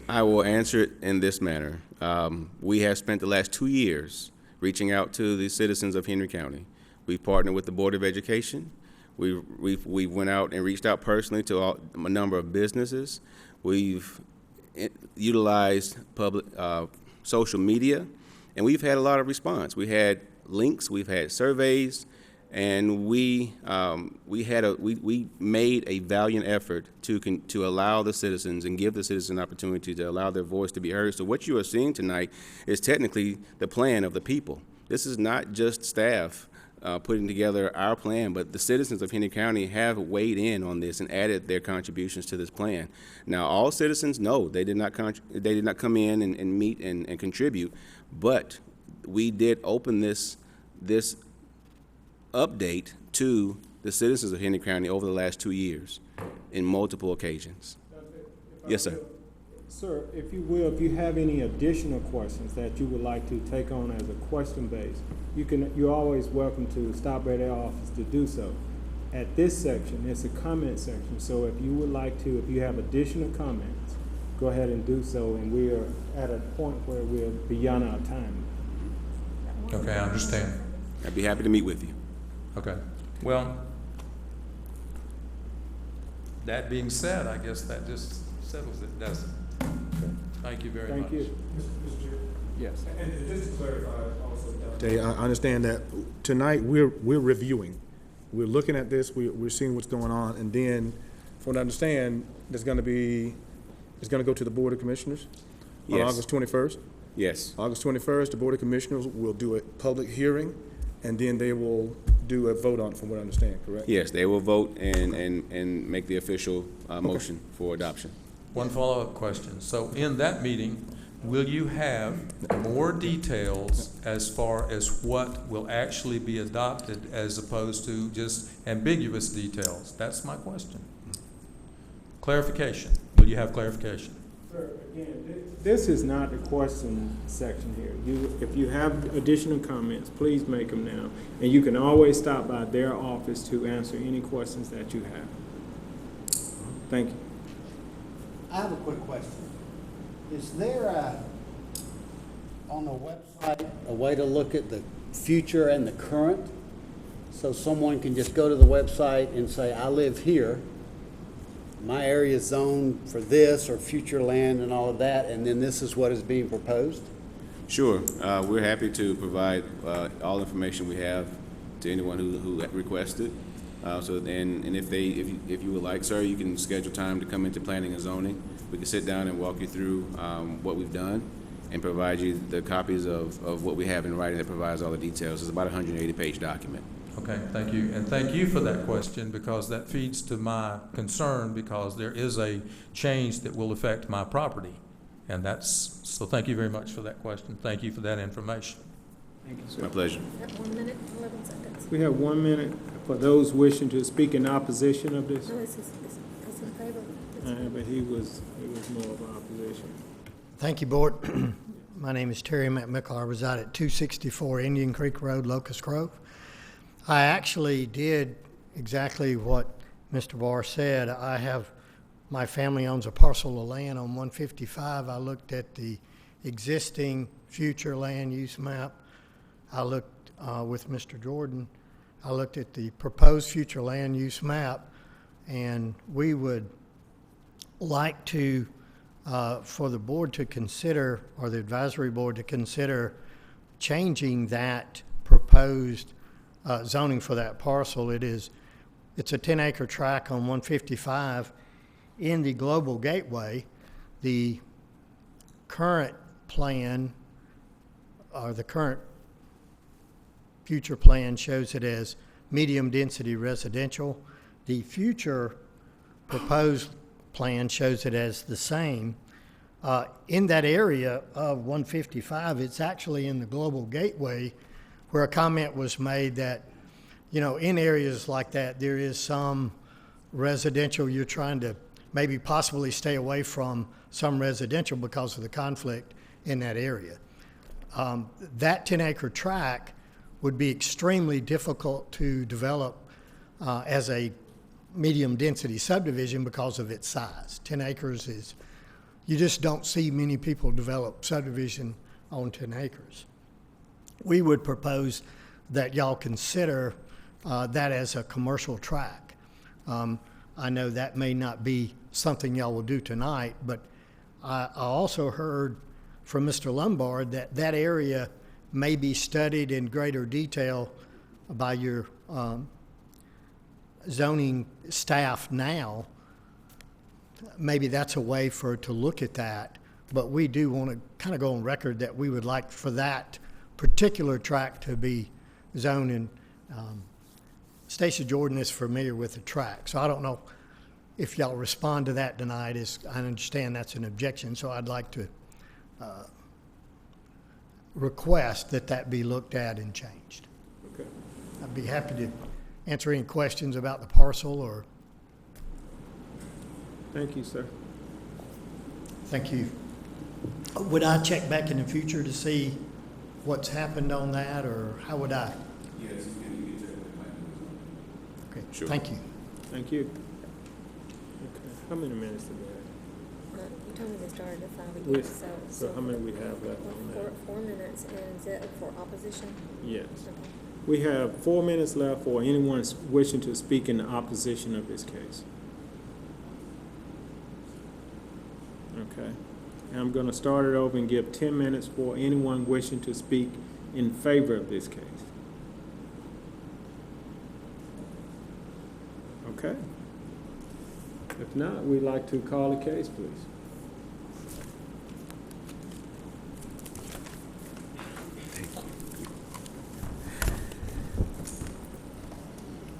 I will answer it in this manner. We have spent the last 2 years reaching out to the citizens of Henry County. We've partnered with the Board of Education. We went out and reached out personally to a number of businesses. We've utilized public social media, and we've had a lot of response. We had links, we've had surveys, and we made a valiant effort to allow the citizens and give the citizens an opportunity to allow their voice to be heard. So what you are seeing tonight is technically the plan of the people. This is not just staff putting together our plan, but the citizens of Henry County have weighed in on this and added their contributions to this plan. Now, all citizens know they did not come in and meet and contribute, but we did open this update to the citizens of Henry County over the last 2 years in multiple occasions. Yes, sir. Sir, if you will, if you have any additional questions that you would like to take on as a question base, you're always welcome to stop by their office to do so. At this section, it's a comment section, so if you would like to, if you have additional comments, go ahead and do so, and we are at a point where we're beyond our time. Okay, I understand. I'd be happy to meet with you. Okay. Well, that being said, I guess that just settles it, doesn't it? Thank you very much. Thank you. Mr. Chair. Yes. And just to clarify also, Dave, I understand that tonight we're reviewing. We're looking at this, we're seeing what's going on, and then, from what I understand, it's going to go to the Board of Commissioners on Yes. August 21st? Yes. August 21st, the Board of Commissioners will do a public hearing, and then they will do a vote on it, from what I understand, correct? Yes, they will vote and make the official motion for adoption. One follow-up question. So in that meeting, will you have more details as far as what will actually be adopted as opposed to just ambiguous details? That's my question. Clarification. Will you have clarification? Sir, again, this is not the question section here. If you have additional comments, please make them now. And you can always stop by their office to answer any questions that you have. Thank you. I have a quick question. Is there on the website a way to look at the future and the current? So someone can just go to the website and say, I live here, my area is zoned for this or future land and all of that, and then this is what is being proposed? Sure. We're happy to provide all information we have to anyone who requests it. And if you would like, sir, you can schedule time to come into planning and zoning. We can sit down and walk you through what we've done and provide you the copies of what we have in writing that provides all the details. It's about a 180-page document. Okay, thank you. And thank you for that question, because that feeds to my concern, because there is a change that will affect my property. And so thank you very much for that question. Thank you for that information. Thank you, sir. My pleasure. 1 minute, 11 seconds. We have 1 minute for those wishing to speak in opposition of this. No, it's in favor. But he was more of opposition. Thank you, Board. My name is Terry McMickle. I reside at 264 Indian Creek Road, Locust Grove. I actually did exactly what Mr. Barr said. My family owns a parcel of land on 155. I looked at the existing future land use map. I looked with Mr. Jordan. I looked at the proposed future land use map, and we would like to, for the board to consider, or the advisory board to consider, changing that proposed zoning for that parcel. It's a 10-acre tract on 155 in the Global Gateway. The current plan, or the current future plan, shows it as medium-density residential. The future proposed plan shows it as the same. In that area of 155, it's actually in the Global Gateway, where a comment was made that, in areas like that, there is some residential. You're trying to maybe possibly stay away from some residential because of the conflict in that area. That 10-acre tract would be extremely difficult to develop as a medium-density subdivision because of its size. 10 acres you just don't see many people develop subdivision on 10 acres. We would propose that y'all consider that as a commercial tract. I know that may not be something y'all will do tonight, but I also heard from Mr. Lombard that area may be studied in greater detail by your zoning staff now. Maybe that's a way to look at that, but we do want to kind of go on record that we would like for that particular tract to be zoned, and Stacey Jordan is familiar with the tract, so I don't know if y'all respond to that tonight. I understand that's an objection, so I'd like to request that be looked at and changed. Okay. I'd be happy to answer any questions about the parcel, or. Thank you, sir. Thank you. Would I check back in the future to see what's happened on that, or how would I? Yes, you can check the plan. Okay, Sure. thank you. Thank you. Okay. How many minutes do we have? You told me they started at 5 We- again, So how many we have left on that? 4 minutes, and is it for opposition? Yes. Okay. We have 4 minutes left for anyone wishing to speak in opposition of this case. Okay. And I'm going to start it over and give 10 minutes for anyone wishing to speak in favor of this case. Okay. If not, we'd like to call the case, please.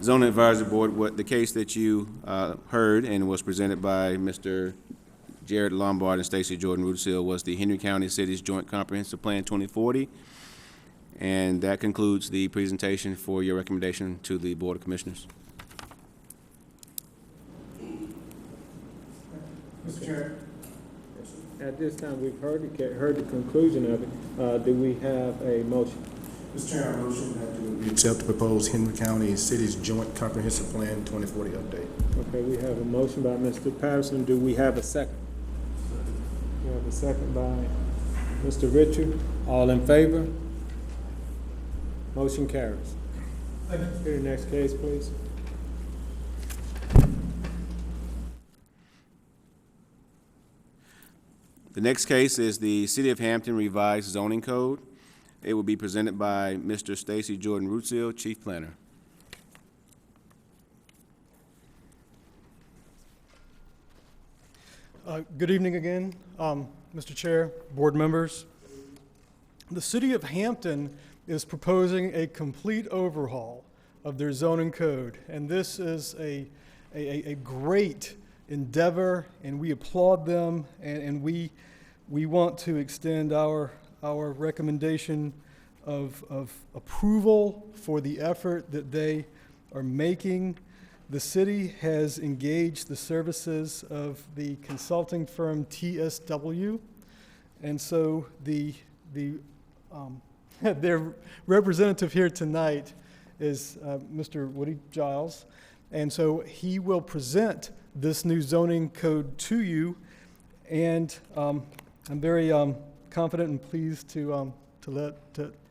Zoning Advisory Board, the case that you heard and was presented by Mr. Jared Lombard and Stacey Jordan Rudisill was the Henry County Cities Joint Comprehensive Plan 2040. And that concludes the presentation for your recommendation to the Board of Commissioners. Mr. Chair. At this time, we've heard the conclusion of it. Do we have a motion? Mr. Chair, I motion that we accept the proposed Henry County Cities Joint Comprehensive Plan 2040 update. Okay, we have a motion by Mr. Patterson. Do we have a second? We have a second by Mr. Richard. All in favor? Motion carries. Thank you. Hear the next case, please. The next case is the City of Hampton Revised Zoning Code. It will be presented by Mr. Stacey Jordan Rudisill, Chief Planner. Good evening again, Mr. Chair, board members. The City of Hampton is proposing a complete overhaul of their zoning code. And this is a great endeavor, and we applaud them, and we want to extend our recommendation of approval for the effort that they are making. The city has engaged the services of the consulting firm TSW, and so their representative here tonight is Mr. Woody Giles, and so he will present this new zoning code to you, and I'm very confident and pleased to let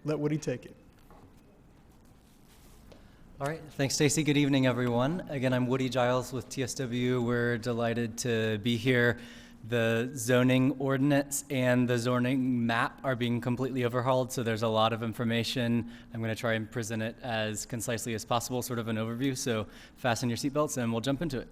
Woody take it. All right, thanks, Stacy. Good evening, everyone. Again, I'm Woody Giles with TSW. We're delighted to be here. The zoning ordinance and the zoning map are being completely overhauled, so there's a lot of information. I'm going to try and present it as concisely as possible, sort of an overview, so fasten your seatbelts and we'll jump into it.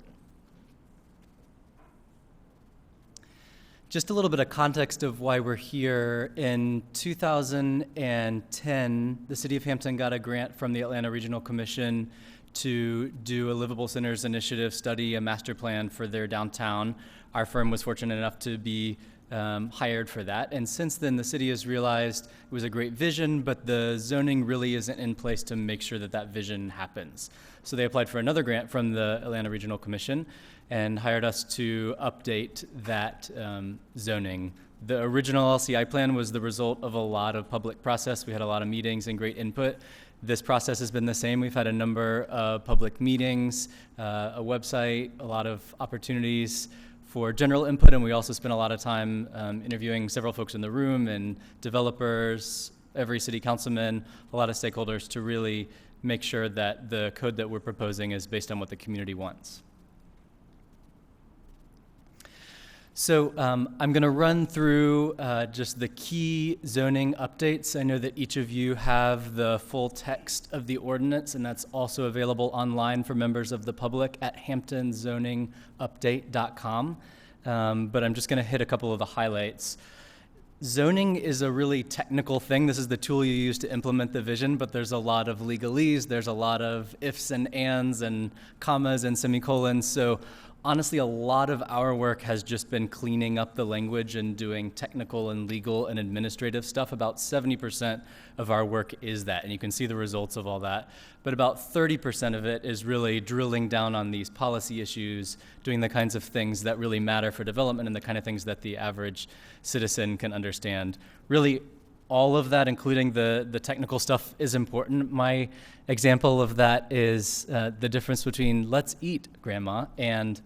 Just a little bit of context of why we're here. In 2010, the City of Hampton got a grant from the Atlanta Regional Commission to do a Livable Centers Initiative study, a master plan for their downtown. Our firm was fortunate enough to be hired for that. And since then, the city has realized it was a great vision, but the zoning really isn't in place to make sure that that vision happens. So they applied for another grant from the Atlanta Regional Commission and hired us to update that zoning. The original LCI plan was the result of a lot of public process. We had a lot of meetings and great input. This process has been the same. We've had a number of public meetings, a website, a lot of opportunities for general input, and we also spent a lot of time interviewing several folks in the room and developers, every city councilman, a lot of stakeholders to really make sure that the code that we're proposing is based on what the community wants. So I'm going to run through just the key zoning updates. I know that each of you have the full text of the ordinance, and that's also available online for members of the public at hamptonzoningupdate.com. But I'm just going to hit a couple of the highlights. Zoning is a really technical thing. This is the tool you use to implement the vision, but there's a lot of legalese. There's a lot of ifs and ands and commas and semicolons. So honestly, a lot of our work has just been cleaning up the language and doing technical and legal and administrative stuff. About 70% of our work is that, and you can see the results of all that. But about 30% of it is really drilling down on these policy issues, doing the kinds of things that really matter for development and the kind of things that the average citizen can understand. Really, all of that, including the technical stuff, is important. My example of that is the difference between "let's eat, Grandma" and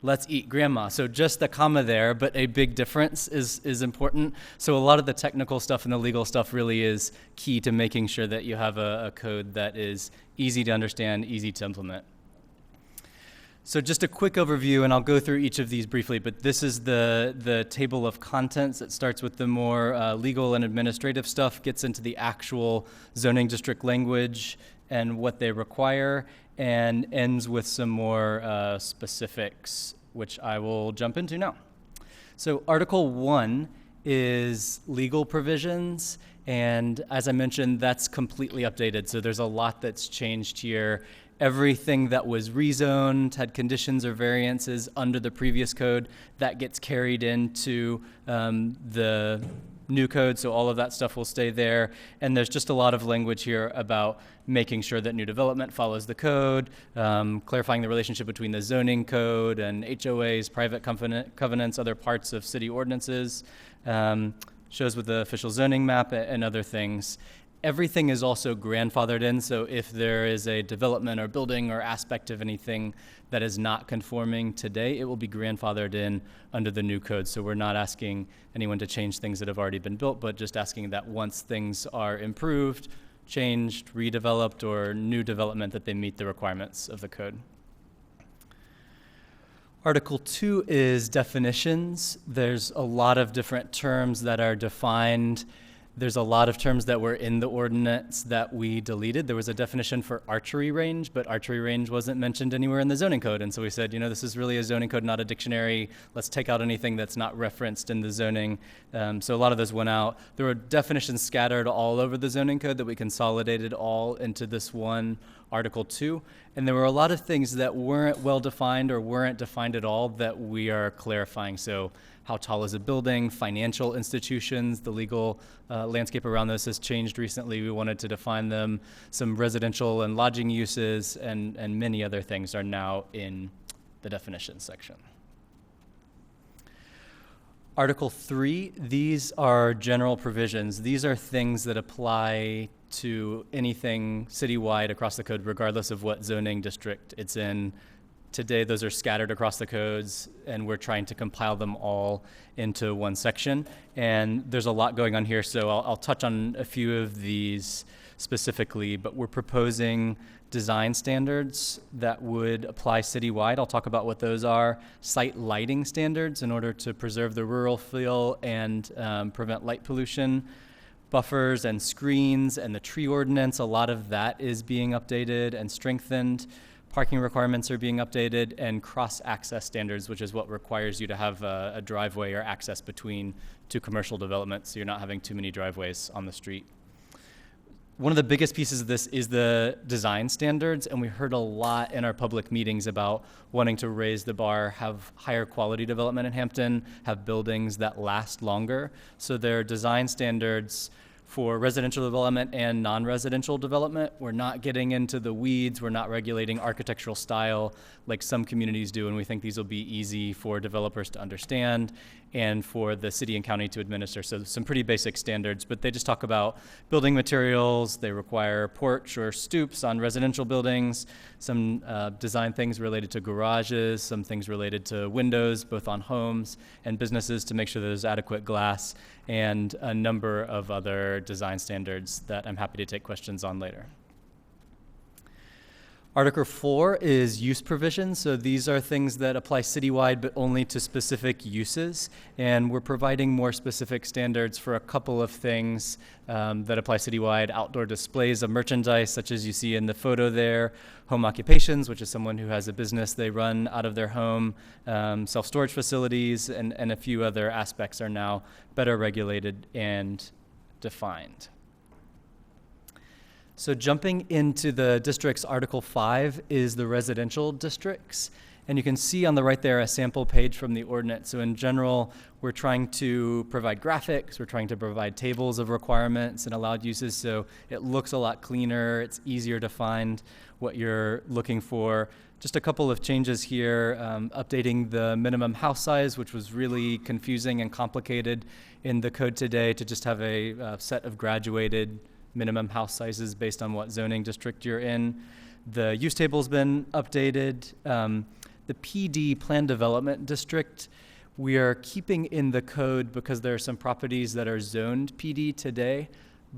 "let's eat, Grandma." So just the comma there, but a big difference is important. So a lot of the technical stuff and the legal stuff really is key to making sure that you have a code that is easy to understand, easy to implement. So just a quick overview, and I'll go through each of these briefly, but this is the table of contents. It starts with the more legal and administrative stuff, gets into the actual zoning district language and what they require, and ends with some more specifics, which I will jump into now. So Article 1 is legal provisions, and as I mentioned, that's completely updated. So there's a lot that's changed here. Everything that was rezoned, had conditions or variances under the previous code, that gets carried into the new code, so all of that stuff will stay there. And there's just a lot of language here about making sure that new development follows the code, clarifying the relationship between the zoning code and HOAs, private covenants, other parts of city ordinances, shows with the official zoning map and other things. Everything is also grandfathered in, so if there is a development or building or aspect of anything that is not conforming today, it will be grandfathered in under the new code. So we're not asking anyone to change things that have already been built, but just asking that once things are improved, changed, redeveloped, or new development, that they meet the requirements of the code. Article 2 is definitions. There's a lot of different terms that are defined. There's a lot of terms that were in the ordinance that we deleted. There was a definition for archery range, but archery range wasn't mentioned anywhere in the zoning code. And so we said, this is really a zoning code, not a dictionary. Let's take out anything that's not referenced in the zoning. So a lot of those went out. There were definitions scattered all over the zoning code that we consolidated all into this one Article 2. And there were a lot of things that weren't well defined or weren't defined at all that we are clarifying. So how tall is a building, financial institutions, the legal landscape around this has changed recently. We wanted to define them. Some residential and lodging uses and many other things are now in the definitions section. Article 3, these are general provisions. These are things that apply to anything citywide across the code, regardless of what zoning district it's in. Today, those are scattered across the codes, and we're trying to compile them all into one section. And there's a lot going on here, so I'll touch on a few of these specifically, but we're proposing design standards that would apply citywide. I'll talk about what those are. Site lighting standards in order to preserve the rural feel and prevent light pollution. Buffers and screens and the tree ordinance, a lot of that is being updated and strengthened. Parking requirements are being updated, and cross-access standards, which is what requires you to have a driveway or access between two commercial developments, so you're not having too many driveways on the street. One of the biggest pieces of this is the design standards, and we heard a lot in our public meetings about wanting to raise the bar, have higher quality development in Hampton, have buildings that last longer. So there are design standards for residential development and non-residential development. We're not getting into the weeds. We're not regulating architectural style like some communities do, and we think these will be easy for developers to understand and for the city and county to administer. So some pretty basic standards, but they just talk about building materials. They require porch or stoops on residential buildings, some design things related to garages, some things related to windows, both on homes and businesses, to make sure there's adequate glass, and a number of other design standards that I'm happy to take questions on later. Article 4 is use provisions. So these are things that apply citywide, but only to specific uses. And we're providing more specific standards for a couple of things that apply citywide. Outdoor displays of merchandise, such as you see in the photo there. Home occupations, which is someone who has a business they run out of their home. Self-storage facilities, and a few other aspects are now better regulated and defined. So jumping into the districts, Article 5 is the residential districts. And you can see on the right there a sample page from the ordinance. So in general, we're trying to provide graphics, we're trying to provide tables of requirements and allowed uses, so it looks a lot cleaner, it's easier to find what you're looking for. Just a couple of changes here, updating the minimum house size, which was really confusing and complicated in the code today, to just have a set of graduated minimum house sizes based on what zoning district you're in. The use table's been updated. The PD, Plan Development District, we are keeping in the code because there are some properties that are zoned PD today,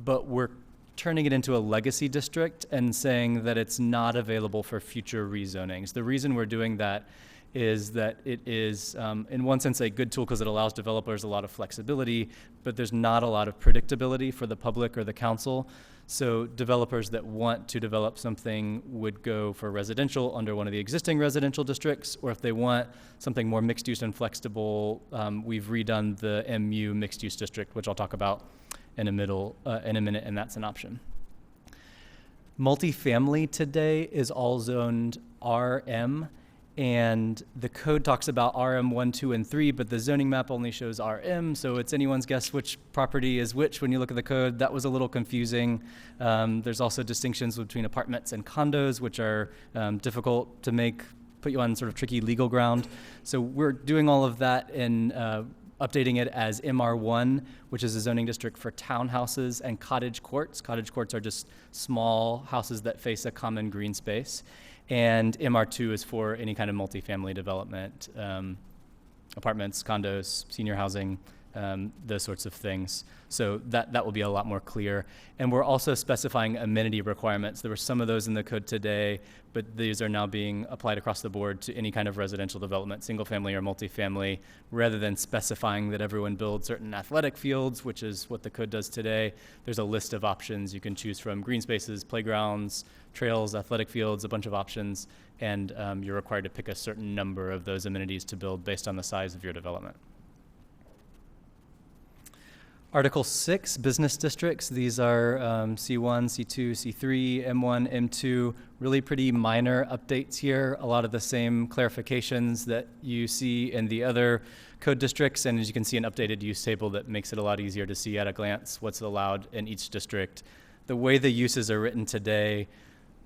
but we're turning it into a legacy district and saying that it's not available for future rezonings. The reason we're doing that is that it is, in one sense, a good tool because it allows developers a lot of flexibility, but there's not a lot of predictability for the public or the council. So developers that want to develop something would go for residential under one of the existing residential districts, or if they want something more mixed use and flexible, we've redone the MU mixed use district, which I'll talk about in a minute, and that's an option. Multifamily today is all zoned RM, and the code talks about RM 1, 2, and 3, but the zoning map only shows RM, so it's anyone's guess which property is which when you look at the code. That was a little confusing. There's also distinctions between apartments and condos, which are difficult to make, put you on sort of tricky legal ground. So we're doing all of that in updating it as MR1, which is a zoning district for townhouses and cottage courts. Cottage courts are just small houses that face a common green space. And MR2 is for any kind of multifamily development, apartments, condos, senior housing, those sorts of things. So that will be a lot more clear. And we're also specifying amenity requirements. There were some of those in the code today, but these are now being applied across the board to any kind of residential development, single family or multifamily, rather than specifying that everyone build certain athletic fields, which is what the code does today. There's a list of options you can choose from: green spaces, playgrounds, trails, athletic fields, a bunch of options, and you're required to pick a certain number of those amenities to build based on the size of your development. Article 6, business districts. These are C1, C2, C3, M1, M2, really pretty minor updates here. A lot of the same clarifications that you see in the other code districts, and as you can see, an updated use table that makes it a lot easier to see at a glance what's allowed in each district. The way the uses are written today,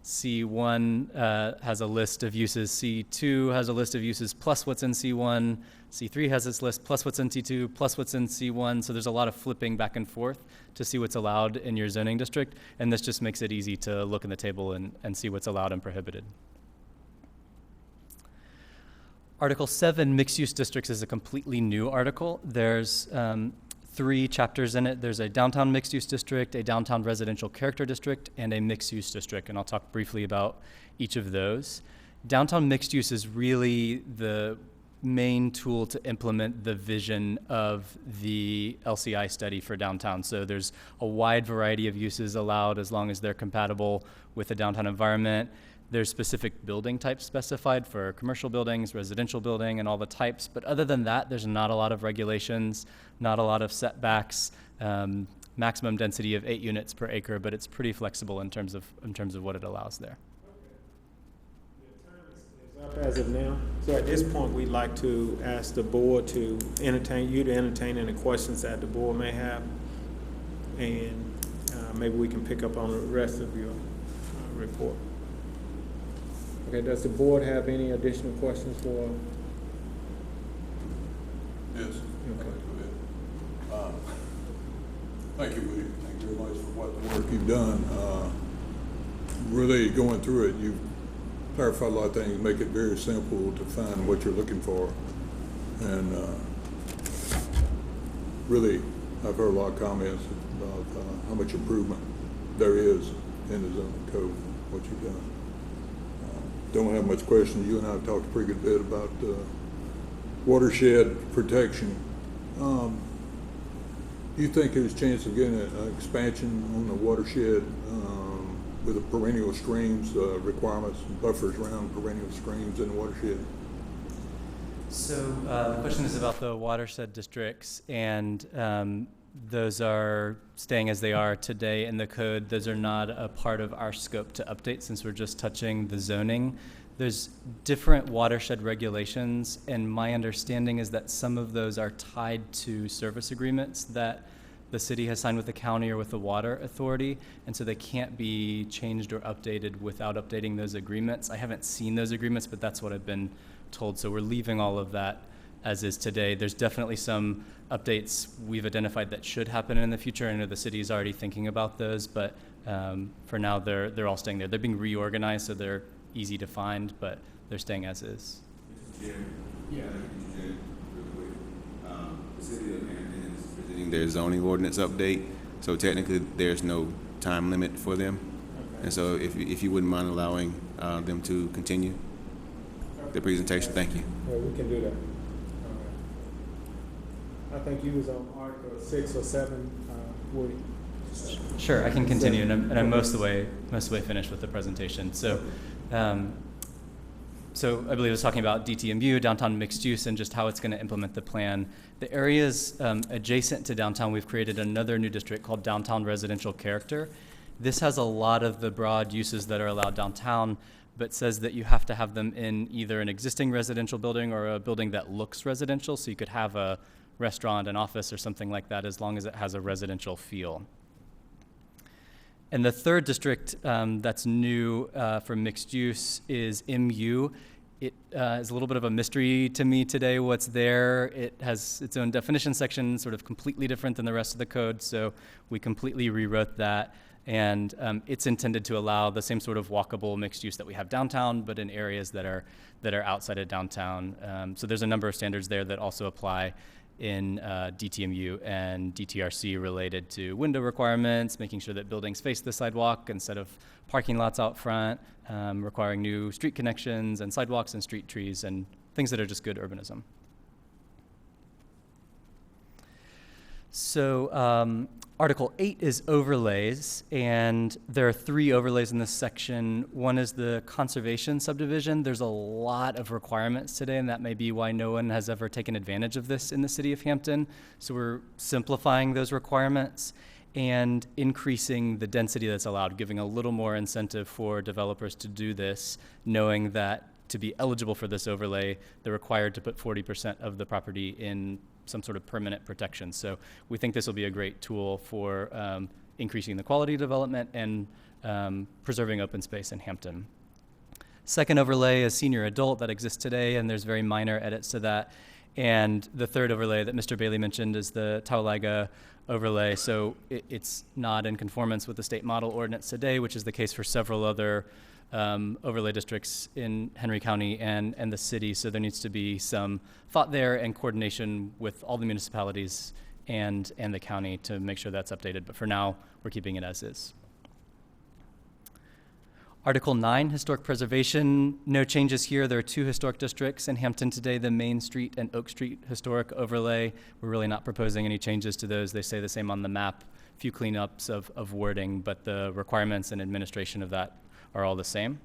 C1 has a list of uses, C2 has a list of uses plus what's in C1, C3 has its list plus what's in C2 plus what's in C1, so there's a lot of flipping back and forth to see what's allowed in your zoning district, and this just makes it easy to look in the table and see what's allowed and prohibited. Article 7, mixed-use districts, is a completely new article. There's 3 chapters in it. There's a downtown mixed-use district, a downtown residential character district, and a mixed-use district, and I'll talk briefly about each of those. Downtown mixed-use is really the main tool to implement the vision of the LCI study for downtown. So there's a wide variety of uses allowed as long as they're compatible with the downtown environment. There's specific building types specified for commercial buildings, residential building, and all the types. But other than that, there's not a lot of regulations, not a lot of setbacks, maximum density of 8 units per acre, but it's pretty flexible in terms of what it allows there. Up as of now. So at this point, we'd like to ask the board to entertain any questions that the board may have, and maybe we can pick up on the rest of your report. Okay, does the board have any additional questions for? Yes. Okay. Go ahead. Thank you, Woody. Thank you very much for what the work you've done. Really going through it, you've clarified a lot of things, make it very simple to find what you're looking for. And really, I've heard a lot of comments about how much improvement there is in the zoning code, what you've done. Don't have much questions. You and I have talked a pretty good bit about watershed protection. Do you think there's a chance of getting an expansion on the watershed with the perennial streams requirements, buffers around perennial streams in the watershed? So the question is about the watershed districts, and those are staying as they are today in the code. Those are not a part of our scope to update since we're just touching the zoning. There's different watershed regulations, and my understanding is that some of those are tied to service agreements that the city has signed with the county or with the water authority, and so they can't be changed or updated without updating those agreements. I haven't seen those agreements, but that's what I've been told. So we're leaving all of that as is today. There's definitely some updates we've identified that should happen in the future. I know the city is already thinking about those, but for now they're all staying there. They're being reorganized, so they're easy to find, but they're staying as is. Yeah, the city of Hampton is presenting their zoning ordinance update, so technically there's no time limit for them. Okay. And so if you wouldn't mind allowing them to continue the presentation, thank you. Yeah, we can do that. I think you was on Article 6 or 7, Woody. Sure, I can continue, and I'm most of the way finished with the presentation. So, so I believe I was talking about DTMU, downtown mixed use, and just how it's going to implement the plan. The areas adjacent to downtown, we've created another new district called Downtown Residential Character. This has a lot of the broad uses that are allowed downtown, but says that you have to have them in either an existing residential building or a building that looks residential, so you could have a restaurant, an office, or something like that, as long as it has a residential feel. And the third district that's new for mixed use is MU. It is a little bit of a mystery to me today what's there. It has its own definition section, sort of completely different than the rest of the code, so we completely rewrote that. And it's intended to allow the same sort of walkable mixed use that we have downtown, but in areas that are outside of downtown. So there's a number of standards there that also apply. in DTMU and DTRC related to window requirements, making sure that buildings face the sidewalk instead of parking lots out front, requiring new street connections and sidewalks and street trees and things that are just good urbanism. So Article 8 is overlays, and there are 3 overlays in this section. One is the conservation subdivision. There's a lot of requirements today, and that may be why no one has ever taken advantage of this in the city of Hampton. So we're simplifying those requirements and increasing the density that's allowed, giving a little more incentive for developers to do this, knowing that to be eligible for this overlay, they're required to put 40% of the property in some sort of permanent protection. So we think this will be a great tool for increasing the quality of development and preserving open space in Hampton. Second overlay is senior adult that exists today, and there's very minor edits to that. And the third overlay that Mr. Bailey mentioned is the Taulaga overlay. So it's not in conformance with the state model ordinance today, which is the case for several other overlay districts in Henry County and the city. So there needs to be some thought there and coordination with all the municipalities and the county to make sure that's updated. But for now, we're keeping it as is. Article 9, historic preservation, no changes here. There are 2 historic districts in Hampton today, the Main Street and Oak Street historic overlay. We're really not proposing any changes to those. They stay the same on the map, a few cleanups of wording, but the requirements and administration of that are all the same.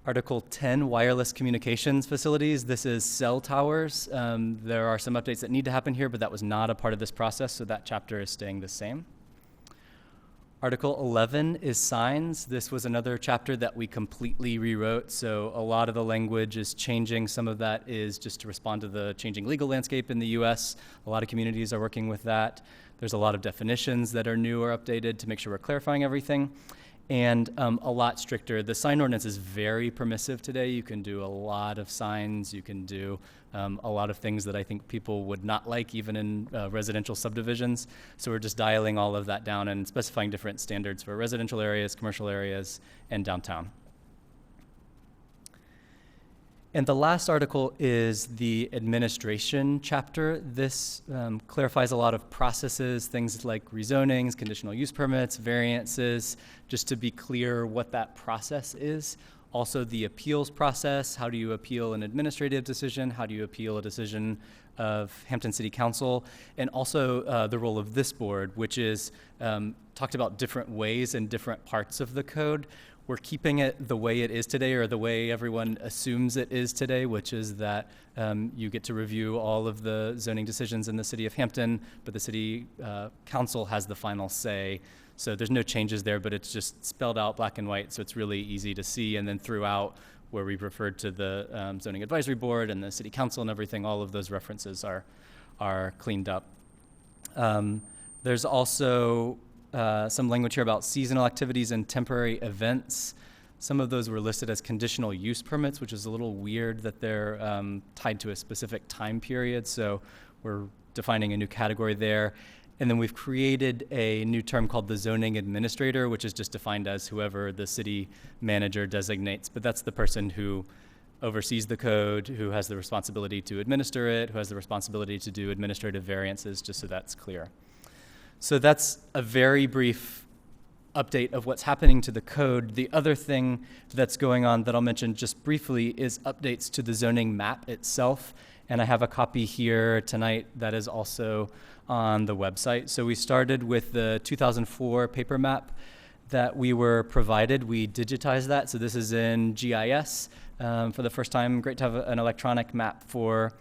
Article 10, wireless communications facilities. This is cell towers. There are some updates that need to happen here, but that was not a part of this process, so that chapter is staying the same. Article 11 is signs. This was another chapter that we completely rewrote, so a lot of the language is changing. Some of that is just to respond to the changing legal landscape in the US. A lot of communities are working with that. There's a lot of definitions that are new or updated to make sure we're clarifying everything. And a lot stricter. The sign ordinance is very permissive today. You can do a lot of signs. You can do a lot of things that I think people would not like, even in residential subdivisions. So we're just dialing all of that down and specifying different standards for residential areas, commercial areas, and downtown. And the last article is the administration chapter. This clarifies a lot of processes, things like rezonings, conditional use permits, variances, just to be clear what that process is. Also the appeals process, how do you appeal an administrative decision? How do you appeal a decision of Hampton City Council? And also the role of this board, which is talked about different ways in different parts of the code. We're keeping it the way it is today, or the way everyone assumes it is today, which is that you get to review all of the zoning decisions in the city of Hampton, but the city council has the final say. So there's no changes there, but it's just spelled out black and white, so it's really easy to see. And then throughout, where we've referred to the zoning advisory board and the city council and everything, all of those references are cleaned up. There's also some language here about seasonal activities and temporary events. Some of those were listed as conditional use permits, which is a little weird that they're tied to a specific time period. So we're defining a new category there. And then we've created a new term called the zoning administrator, which is just defined as whoever the city manager designates. But that's the person who oversees the code, who has the responsibility to administer it, who has the responsibility to do administrative variances, just so that's clear. So that's a very brief update of what's happening to the code. The other thing that's going on that I'll mention just briefly is updates to the zoning map itself. And I have a copy here tonight that is also on the website. So we started with the 2004 paper map that we were provided. We digitized that. So this is in GIS for the first time. Great to have an electronic map for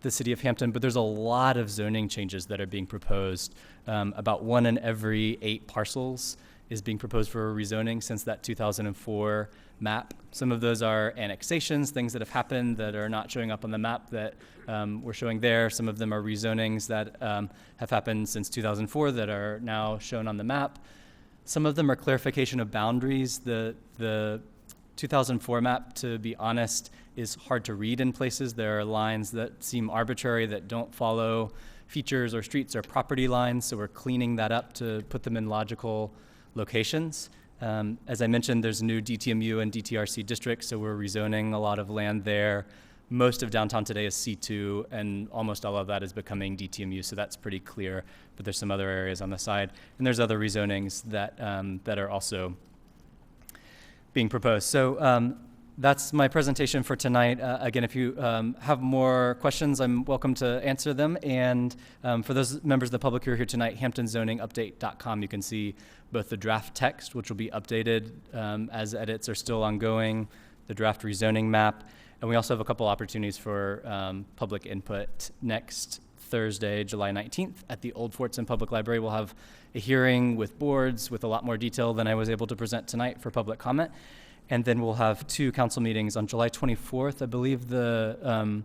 the city of Hampton, but there's a lot of zoning changes that are being proposed. About 1 in every 8 parcels is being proposed for rezoning since that 2004 map. Some of those are annexations, things that have happened that are not showing up on the map that we're showing there. Some of them are rezonings that have happened since 2004 that are now shown on the map. Some of them are clarification of boundaries. The 2004 map, to be honest, is hard to read in places. There are lines that seem arbitrary that don't follow features or streets or property lines, so we're cleaning that up to put them in logical locations. As I mentioned, there's new DTMU and DTRC districts, so we're rezoning a lot of land there. most of downtown today is C2, and almost all of that is becoming DTMU, so that's pretty clear. But there's some other areas on the side, and there's other rezonings that that are also being proposed. So that's my presentation for tonight. Again, if you have more questions, I'm welcome to answer them. And for those members of the public who are here tonight, hamptonzoningupdate.com, you can see both the draft text, which will be updated as edits are still ongoing, the draft rezoning map, and we also have a couple opportunities for public input next Thursday, July 19th at the Old Fortson Public Library. We'll have a hearing with boards with a lot more detail than I was able to present tonight for public comment. And then we'll have 2 council meetings on July 24th. I believe the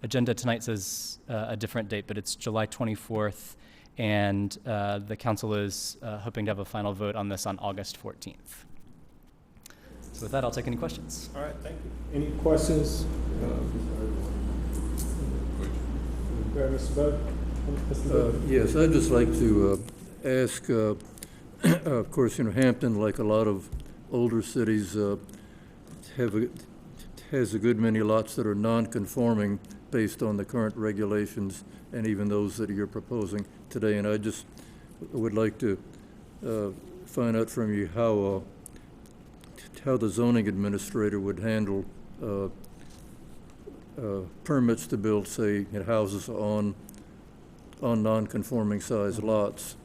agenda tonight says a different date, but it's July 24th. And the council is hoping to have a final vote on this on August 14th. So with that, I'll take any questions. All right, thank you. Any questions? Mr. Bud? Yes, I'd just like to ask, of course, Hampton, like a lot of older cities, has a good many lots that are non-conforming based on the current regulations and even those that you're proposing today. And I just would like to find out from you how the zoning administrator would handle permits to build, say, houses on non-conforming size lots.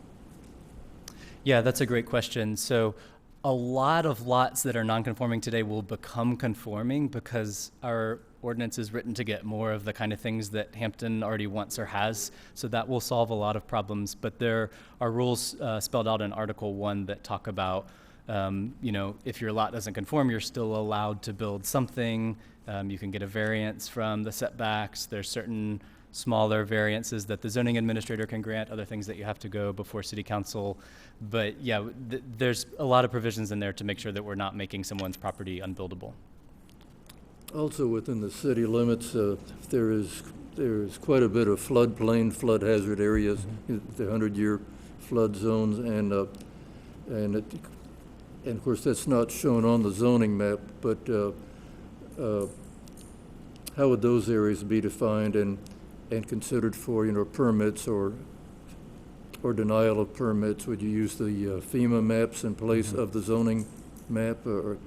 Yeah, that's a great question. So a lot of lots that are non-conforming today will become conforming because our ordinance is written to get more of the kind of things that Hampton already wants or has. So that will solve a lot of problems. But there are rules spelled out in Article 1 that talk about if your lot doesn't conform, you're still allowed to build something. You can get a variance from the setbacks. There's certain smaller variances that the zoning administrator can grant, other things that you have to go before city council. But yeah, there's a lot of provisions in there to make sure that we're not making someone's property unbuildable. Also within the city limits, there is quite a bit of floodplain, flood hazard areas, the 100-year flood zones, and of course that's not shown on the zoning map, but how would those areas be defined and considered for permits or denial of permits? Would you use the FEMA maps in place of the zoning map or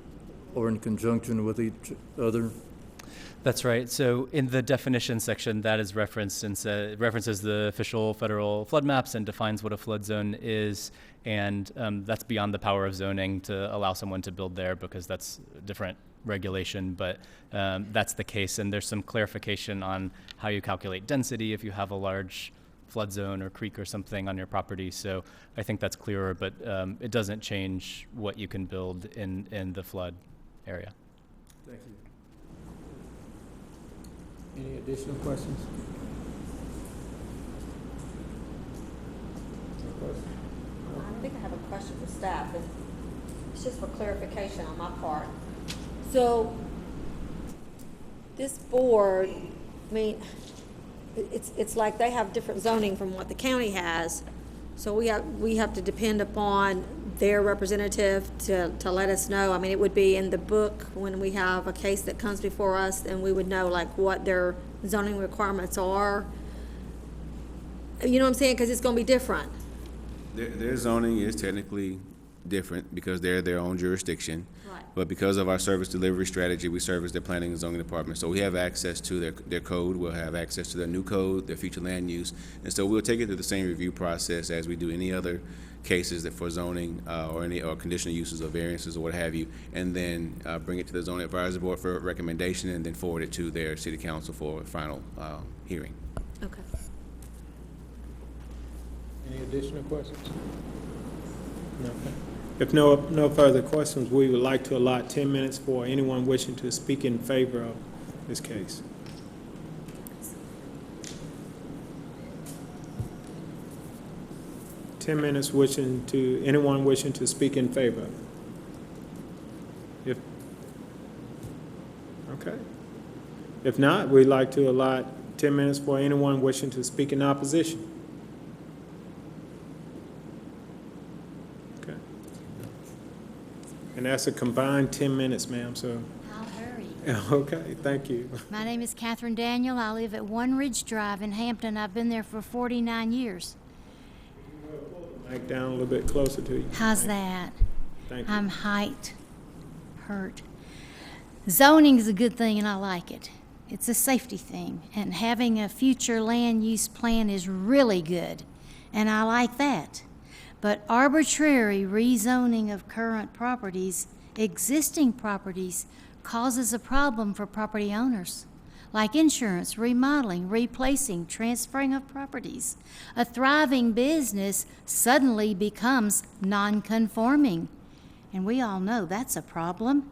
in conjunction with each other? That's right. So in the definition section, that is referenced and references the official federal flood maps and defines what a flood zone is. And that's beyond the power of zoning to allow someone to build there because that's a different regulation. But that's the case. And there's some clarification on how you calculate density if you have a large flood zone or creek or something on your property. So I think that's clearer, but it doesn't change what you can build in the flood area. Thank you. Any additional questions? I think I have a question for staff, and it's just for clarification on my part. So, this board, I mean, it's like they have different zoning from what the county has, so we have to depend upon their representative to let us know. I mean, it would be in the book when we have a case that comes before us, and we would know like what their zoning requirements are. You know what I'm saying? Because it's going to be different. Their zoning is technically different because they're their own jurisdiction. Right. But because of our service delivery strategy, we service their planning and zoning department. So we have access to their code. We'll have access to their new code, their future land use. And so we'll take it through the same review process as we do any other cases that for zoning or conditional uses or variances or what have you, and then bring it to the zoning advisory board for recommendation and then forward it to their city council for a final hearing. Okay. Any additional questions? No. If no further questions, we would like to allot 10 minutes for anyone wishing to speak in favor of this case. Anyone wishing to speak in favor? Okay. If not, we'd like to allot 10 minutes for anyone wishing to speak in opposition. Okay. And that's a combined 10 minutes, ma'am, so. I'll hurry. Okay, thank you. My name is Catherine Daniel. I live at One Ridge Drive in Hampton. I've been there for 49 years. Mic down a little bit closer to you. How's that? Thank you. I'm height hurt. Zoning is a good thing and I like it. It's a safety thing, and having a future land use plan is really good, and I like that. But arbitrary rezoning of current properties, existing properties, causes a problem for property owners, like insurance, remodeling, replacing, transferring of properties. A thriving business suddenly becomes non-conforming, and we all know that's a problem.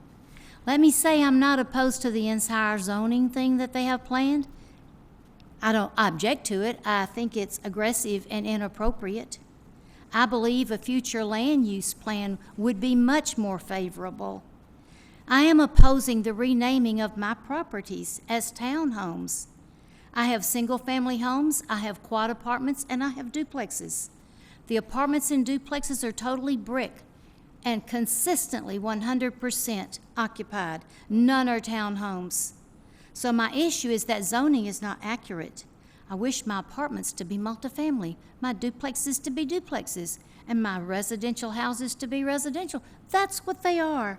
Let me say I'm not opposed to the entire zoning thing that they have planned. I object to it. I think it's aggressive and inappropriate. I believe a future land use plan would be much more favorable. I am opposing the renaming of my properties as townhomes. I have single-family homes, I have quad apartments, and I have duplexes. The apartments and duplexes are totally brick and consistently 100% occupied. None are townhomes. So my issue is that zoning is not accurate. I wish my apartments to be multifamily, my duplexes to be duplexes, and my residential houses to be residential. That's what they are.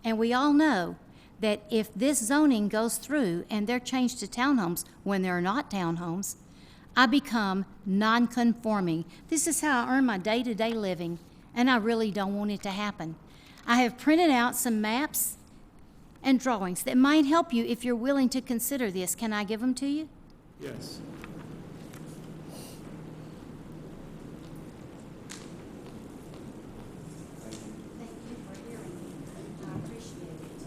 And we all know that if this zoning goes through and they're changed to townhomes when they're not townhomes, I become non-conforming. This is how I earn my day-to-day living, and I really don't want it to happen. I have printed out some maps and drawings that might help you if you're willing to consider this. Can I give them to you? Yes. Thank you for hearing me. I appreciate it.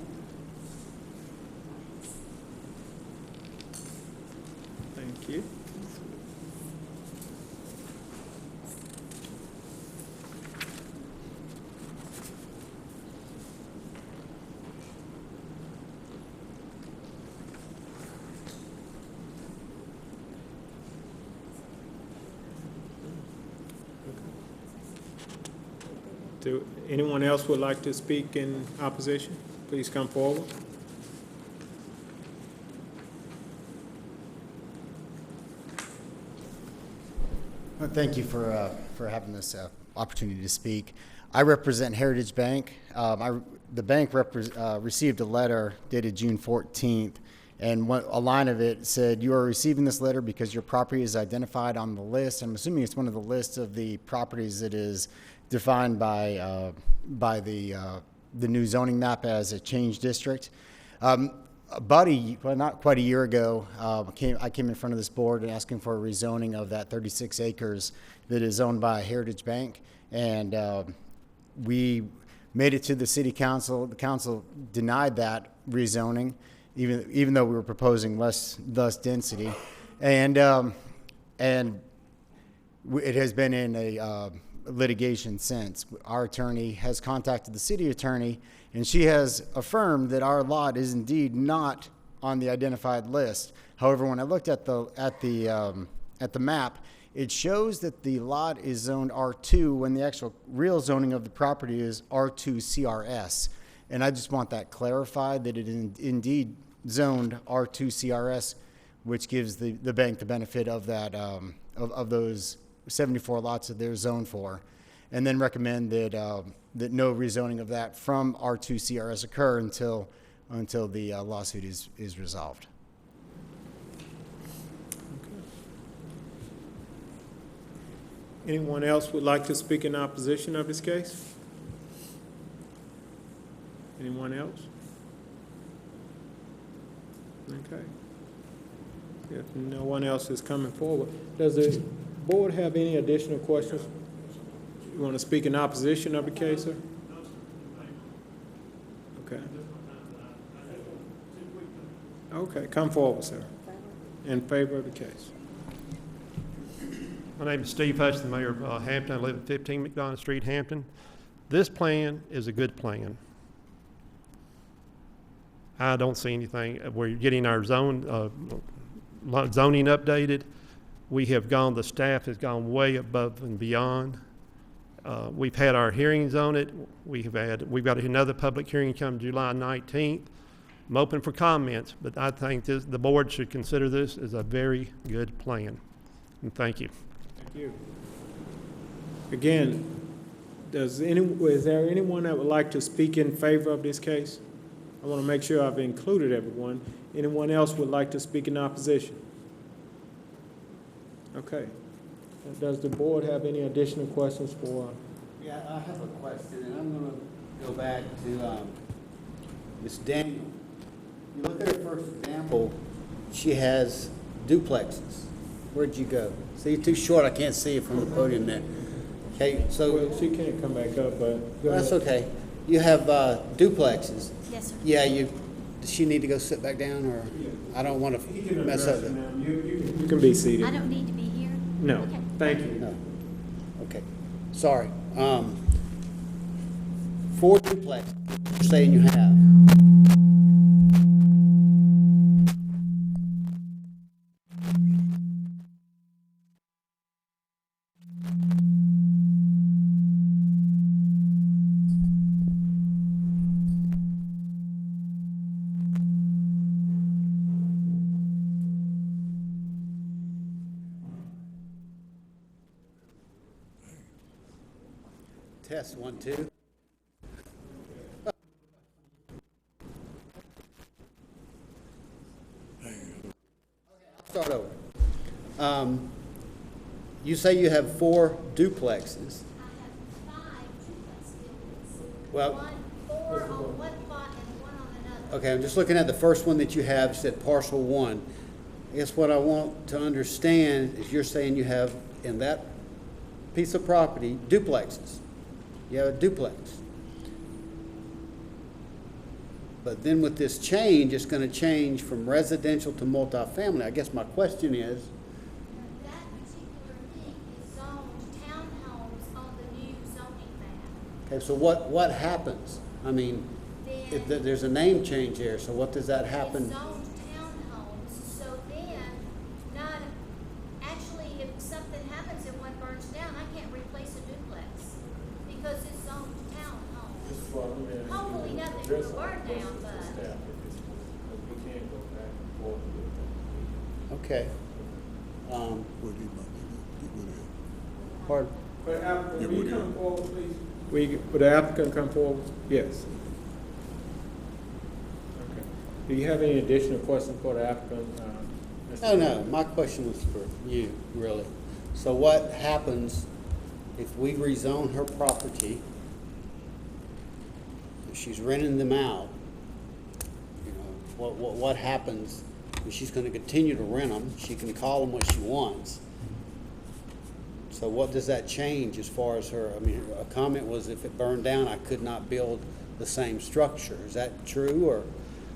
Thank you. Do anyone else would like to speak in opposition? Please come forward. Well, thank you for having this opportunity to speak. I represent Heritage Bank. The bank received a letter dated June 14th, and a line of it said, "You are receiving this letter because your property is identified on the list." I'm assuming it's one of the lists of the properties that is defined by the new zoning map as a change district. Not quite a year ago, I came in front of this board asking for a rezoning of that 36 acres that is owned by Heritage Bank, and we made it to the city council. The council denied that rezoning, even though we were proposing less density, and it has been in a litigation since. Our attorney has contacted the city attorney, and she has affirmed that our lot is indeed not on the identified list. However, when I looked at the map, it shows that the lot is zoned R2 when the actual real zoning of the property is R2 CRS. And I just want that clarified, that it is indeed zoned R2 CRS, which gives the bank the benefit of that of those 74 lots that they're zoned for, and then recommend that no rezoning of that from R2 CRS occur until the lawsuit is resolved. Anyone else would like to speak in opposition of this case? Anyone else? Okay. If no one else is coming forward, does the board have any additional questions? You want to speak in opposition of the case, sir? Okay. Okay, come forward, sir. In favor of the case. My name is Steve Hutchinson, Mayor of Hampton. I live at 15 McDonough Street, Hampton. This plan is a good plan. I don't see anything. We're getting our zoning updated. The staff has gone way above and beyond. We've had our hearings on it. We've got another public hearing come July 19th. I'm open for comments, but I think the board should consider this as a very good plan. And thank you. Thank you. Again, is there anyone that would like to speak in favor of this case? I want to make sure I've included everyone. Anyone else would like to speak in opposition? Okay. Does the board have any additional questions for? Yeah, I have a question, and I'm going to go back to Ms. Daniel. You look at her first example, she has duplexes. Where'd you go? See, you're too short, I can't see you from the podium there. Okay, so. Well, she can't come back up, but. That's okay. You have duplexes. Yes, sir. Yeah, does she need to go sit back down, or I don't want to mess up. You can be seated. I don't need to be here? No, Okay. thank you. No. Okay, sorry. 4 duplexes, you're saying you have. Test 1, 2. Start over. You say you have 4 duplexes. I have 5 duplex buildings. Well, 4 on one plot and 1 on another. okay, I'm just looking at the first one that you have, you said parcel 1. I guess what I want to understand is you're saying you have, in that piece of property, duplexes. You have a duplex. But then with this change, it's going to change from residential to multifamily. I guess my question is, That particular thing is zoned townhomes on the new zoning map. okay, so what happens? I mean, there's a name change there, so what does that happen? It's zoned townhomes, so then, actually, if something happens and one burns down, I can't replace a duplex because it's zoned townhomes. Hopefully nothing will burn down, but. Okay. Pardon? Would applicant, will you come forward, please? Would the applicant come forward? Yes. Okay. Do you have any additional questions for the applicant? No, my question was for you, really. So what happens if we rezone her property? If she's renting them out, you know, what happens? She's going to continue to rent them. She can call them what she wants. So what does that change as far as her? I mean, a comment was if it burned down, I could not build the same structure. Is that true, or?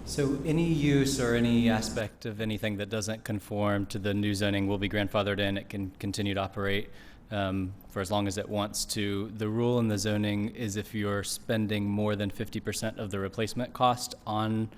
So any use or any aspect of anything that doesn't conform to the new zoning will be grandfathered in. It can continue to operate for as long as it wants to. The rule in the zoning is if you're spending more than 50% of the replacement cost on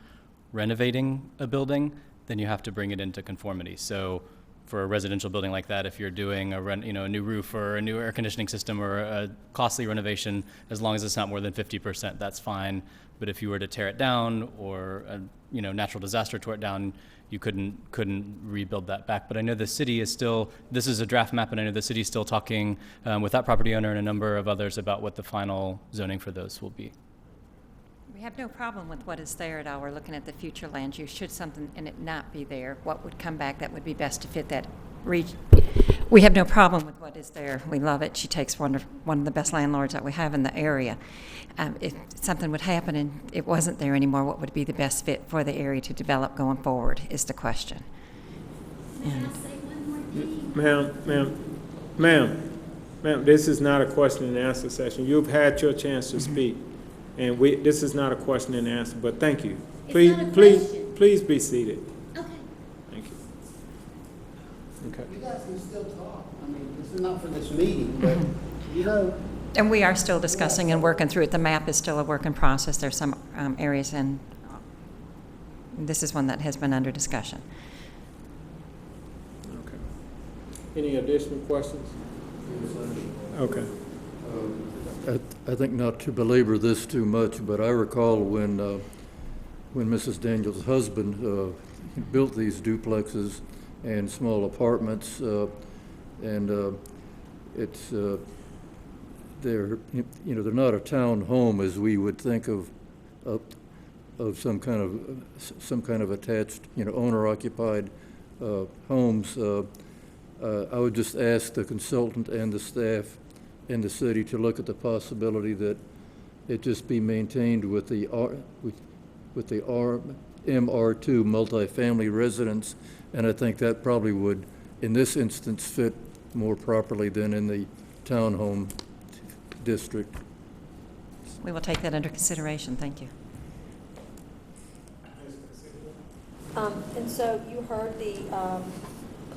renovating a building, then you have to bring it into conformity. So for a residential building like that, if you're doing a new roof or a new air conditioning system or a costly renovation, as long as it's not more than 50%, that's fine. But if you were to tear it down or a natural disaster tore it down, you couldn't rebuild that back. But I know the city is still, this is a draft map, and I know the city is still talking with that property owner and a number of others about what the final zoning for those will be. We have no problem with what is there at all. We're looking at the future land use. Should something in it not be there, what would come back that would be best to fit that region? We have no problem with what is there. We love it. She takes one of the best landlords that we have in the area. If something would happen and it wasn't there anymore, what would be the best fit for the area to develop going forward is the question. Ma'am, this is not a question and answer session. You've had your chance to speak. And this is not a question and answer, but thank you. Please be seated. Okay. Thank you. Okay. You guys can still talk. I mean, this is not for this meeting, but And we are still discussing and working through it. The map is still a work in process. There's some areas, and this is one that has been under discussion. Okay. Any additional questions? Okay. I think not to belabor this too much, but I recall when when Mrs. Daniels' husband built these duplexes and small apartments, and it's they're they're not a town home as we would think of some kind of attached owner occupied homes. I would just ask the consultant and the staff in the city to look at the possibility that it just be maintained with the MR2 multifamily residence, and I think that probably would, in this instance, fit more properly than in the townhome district. We will take that under consideration. Thank you. And so you heard the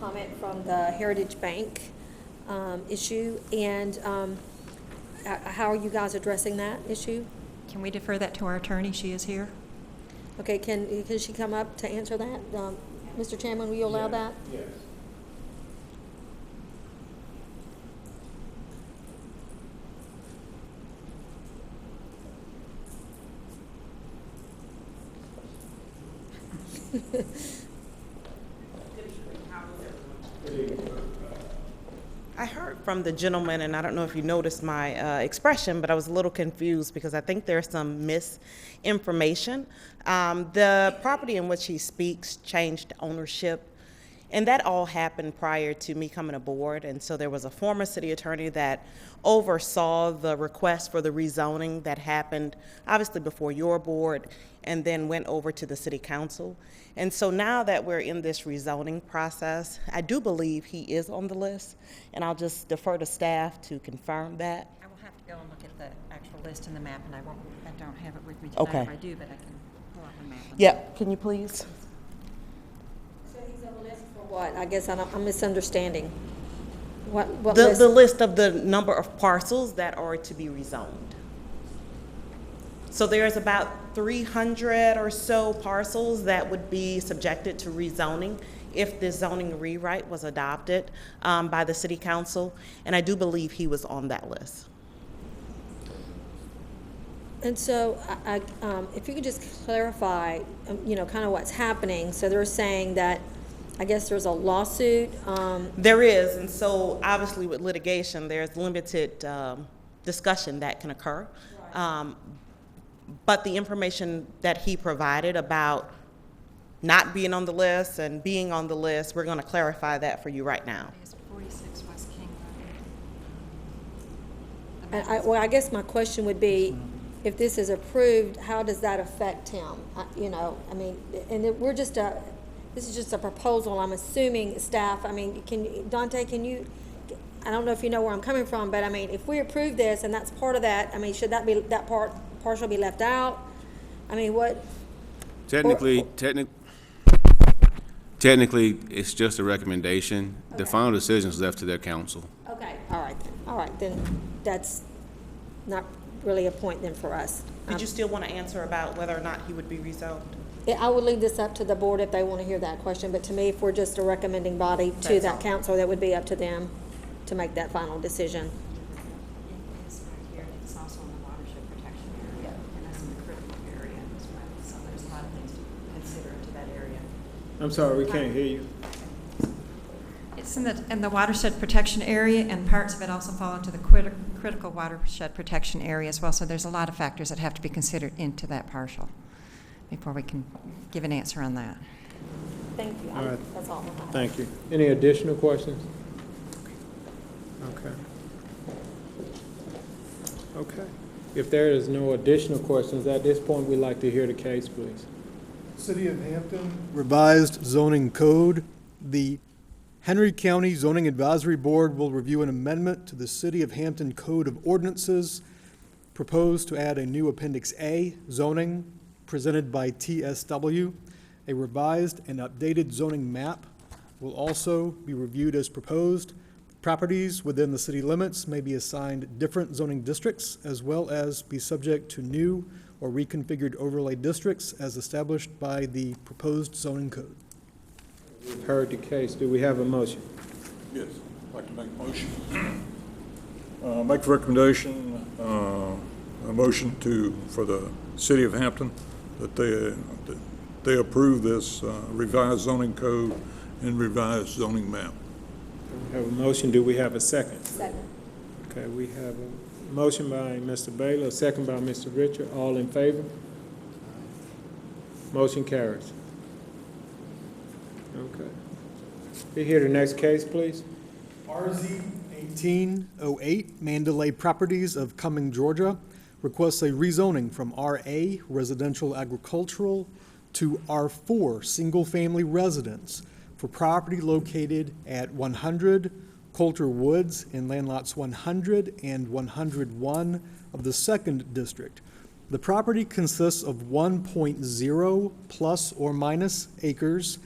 comment from the Heritage Bank issue, and how are you guys addressing that issue? Can we defer that to our attorney? She is here. Okay, can she come up to answer that? Mr. Chairman, will you allow that? Yes. I heard from the gentleman, and I don't know if you noticed my expression, but I was a little confused because I think there's some misinformation. The property in which he speaks changed ownership, and that all happened prior to me coming aboard. And so there was a former city attorney that oversaw the request for the rezoning that happened obviously before your board and then went over to the city council. And so now that we're in this rezoning process, I do believe he is on the list, and I'll just defer to staff to confirm that. I will have to go and look at the actual list in the map, and I don't have it with me tonight. Okay. If I do, but I can pull out the map. Yep, can you please? So he's on the list for what? I guess I'm misunderstanding. What The list? list of the number of parcels that are to be rezoned. So there's about 300 or so parcels that would be subjected to rezoning if this zoning rewrite was adopted by the city council, and I do believe he was on that list. And so, if you could just clarify, kind of what's happening. So they're saying that, I guess there's a lawsuit. There is, and so obviously with litigation, there's limited discussion that can occur. But the information that he provided about not being on the list and being on the list, we're going to clarify that for you right now. It's 46 West King Road. And I guess my question would be, if this is approved, how does that affect him? We're just this is just a proposal. I'm assuming staff. Dante, can you? I don't know if you know where I'm coming from, but if we approve this and that's part of that, should that partial be left out? What? Technically, it's just a recommendation. Okay. The final decision is left to their council. Okay. All right. Then that's not really a point then for us. Did you still want to answer about whether or not he would be rezoned? I would leave this up to the board if they want to hear that question, but to me, if we're just a recommending body to that council, that would be up to them to make that final decision. It's right here. It's also in the watershed protection area, and that's in the critical area as well. So there's a lot of things to consider into that area. I'm sorry, we can't hear you. It's in the watershed protection area, and parts of it also fall into the critical watershed protection area as well. So there's a lot of factors that have to be considered into that partial before we can give an answer on that. Thank you. All right. That's all I have. Thank you. Any additional questions? Okay. If there is no additional questions, at this point, we'd like to hear the case, please. City of Hampton Revised Zoning Code. The Henry County Zoning Advisory Board will review an amendment to the City of Hampton Code of Ordinances proposed to add a new Appendix A, zoning, presented by TSW. A revised and updated zoning map will also be reviewed as proposed. Properties within the city limits may be assigned different zoning districts, as well as be subject to new or reconfigured overlay districts as established by the proposed zoning code. We've heard the case. Do we have a motion? Yes, I'd like to make a motion. Make a recommendation, a motion for the City of Hampton that they approve this revised zoning code and revised zoning map. We have a motion. Do we have a second? Second. Okay, we have a motion by Mr. Baylor, a second by Mr. Richard. All in favor? Motion carries. Okay. We hear the next case, please. RZ 1808 Mandalay Properties of Cumming, Georgia requests a rezoning from RA Residential Agricultural to R4 Single Family Residence for property located at 100 Coulter Woods in land lots 100 and 101 of the 2nd District. The property consists of 1.0 plus or minus acres,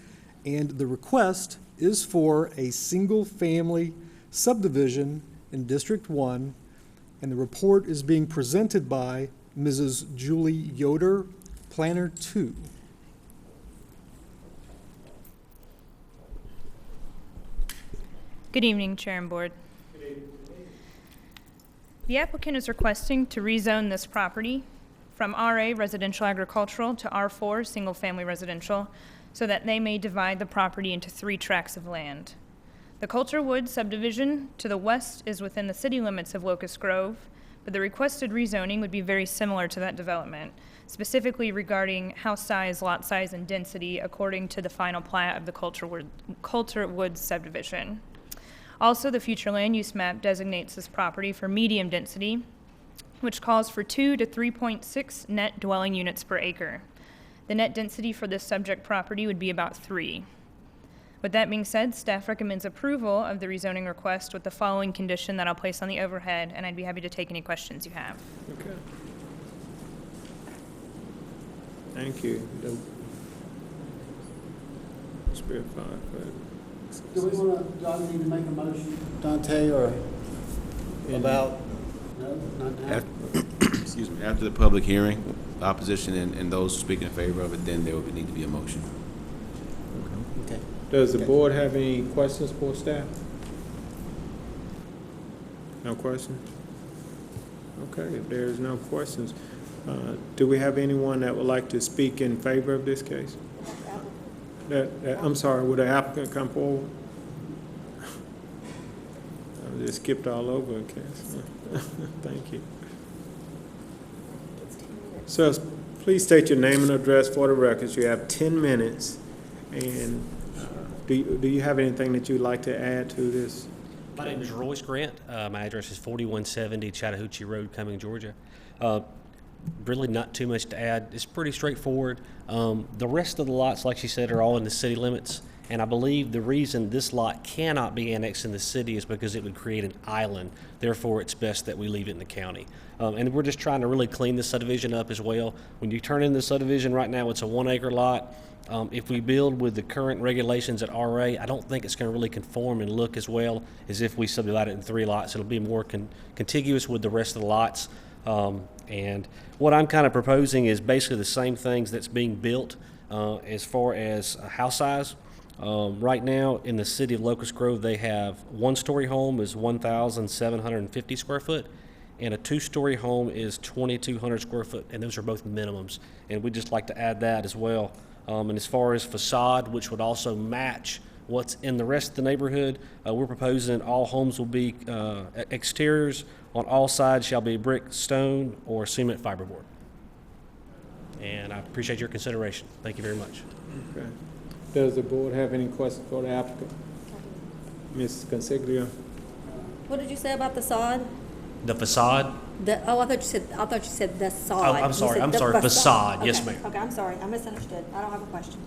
and the request is for a single-family subdivision in District 1, and the report is being presented by Mrs. Julie Yoder, Planner 2. Good evening, Chair and Board. The applicant is requesting to rezone this property from RA Residential Agricultural to R4 Single Family Residential so that they may divide the property into 3 tracts of land. The Coulter Woods subdivision to the west is within the city limits of Locust Grove, but the requested rezoning would be very similar to that development, specifically regarding house size, lot size, and density according to the final plat of the Coulter Woods subdivision. Also, the future land use map designates this property for medium density, which calls for 2 to 3.6 net dwelling units per acre. The net density for this subject property would be about 3. With that being said, staff recommends approval of the rezoning request with the following condition that I'll place on the overhead, and I'd be happy to take any questions you have. Okay. Thank you. Spirit 5. Do we want to, do I need to make a motion, Dante, or about, no, not now? Excuse me, after the public hearing, opposition and those speaking in favor of it, then there would need to be a motion. Okay. Does the board have any questions for staff? No questions? Okay, if there's no questions, do we have anyone that would like to speak in favor of this case? I'm sorry, would the applicant come forward? I just skipped all over a case. Thank you. Sir, please state your name and address for the records. You have 10 minutes. And do you have anything that you'd like to add to this? My name is Royce Grant. My address is 4170 Chattahoochee Road, Cumming, Georgia. Really not too much to add. It's pretty straightforward. The rest of the lots, like she said, are all in the city limits. And I believe the reason this lot cannot be annexed in the city is because it would create an island. Therefore, it's best that we leave it in the county. And we're just trying to really clean this subdivision up as well. When you turn in the subdivision right now, it's a 1-acre lot. If we build with the current regulations at RA, I don't think it's going to really conform and look as well as if we subdivide it in 3 lots. It'll be more contiguous with the rest of the lots. And what I'm kind of proposing is basically the same things that's being built as far as house size. Right now in the city of Locust Grove, they have 1-story home is 1,750 square foot, and a 2-story home is 2,200 square foot, and those are both minimums. And we'd just like to add that as well. And as far as facade, which would also match what's in the rest of the neighborhood, we're proposing all homes will be exteriors on all sides shall be brick, stone, or cement fiberboard. And I appreciate your consideration. Thank you very much. Okay. Does the board have any questions for the applicant? Ms. Consiglio? What did you say about the sod? The facade? I thought you said the sod. Oh, I'm sorry. I'm sorry. Facade. Yes, ma'am. Okay, I'm sorry. I misunderstood. I don't have a question.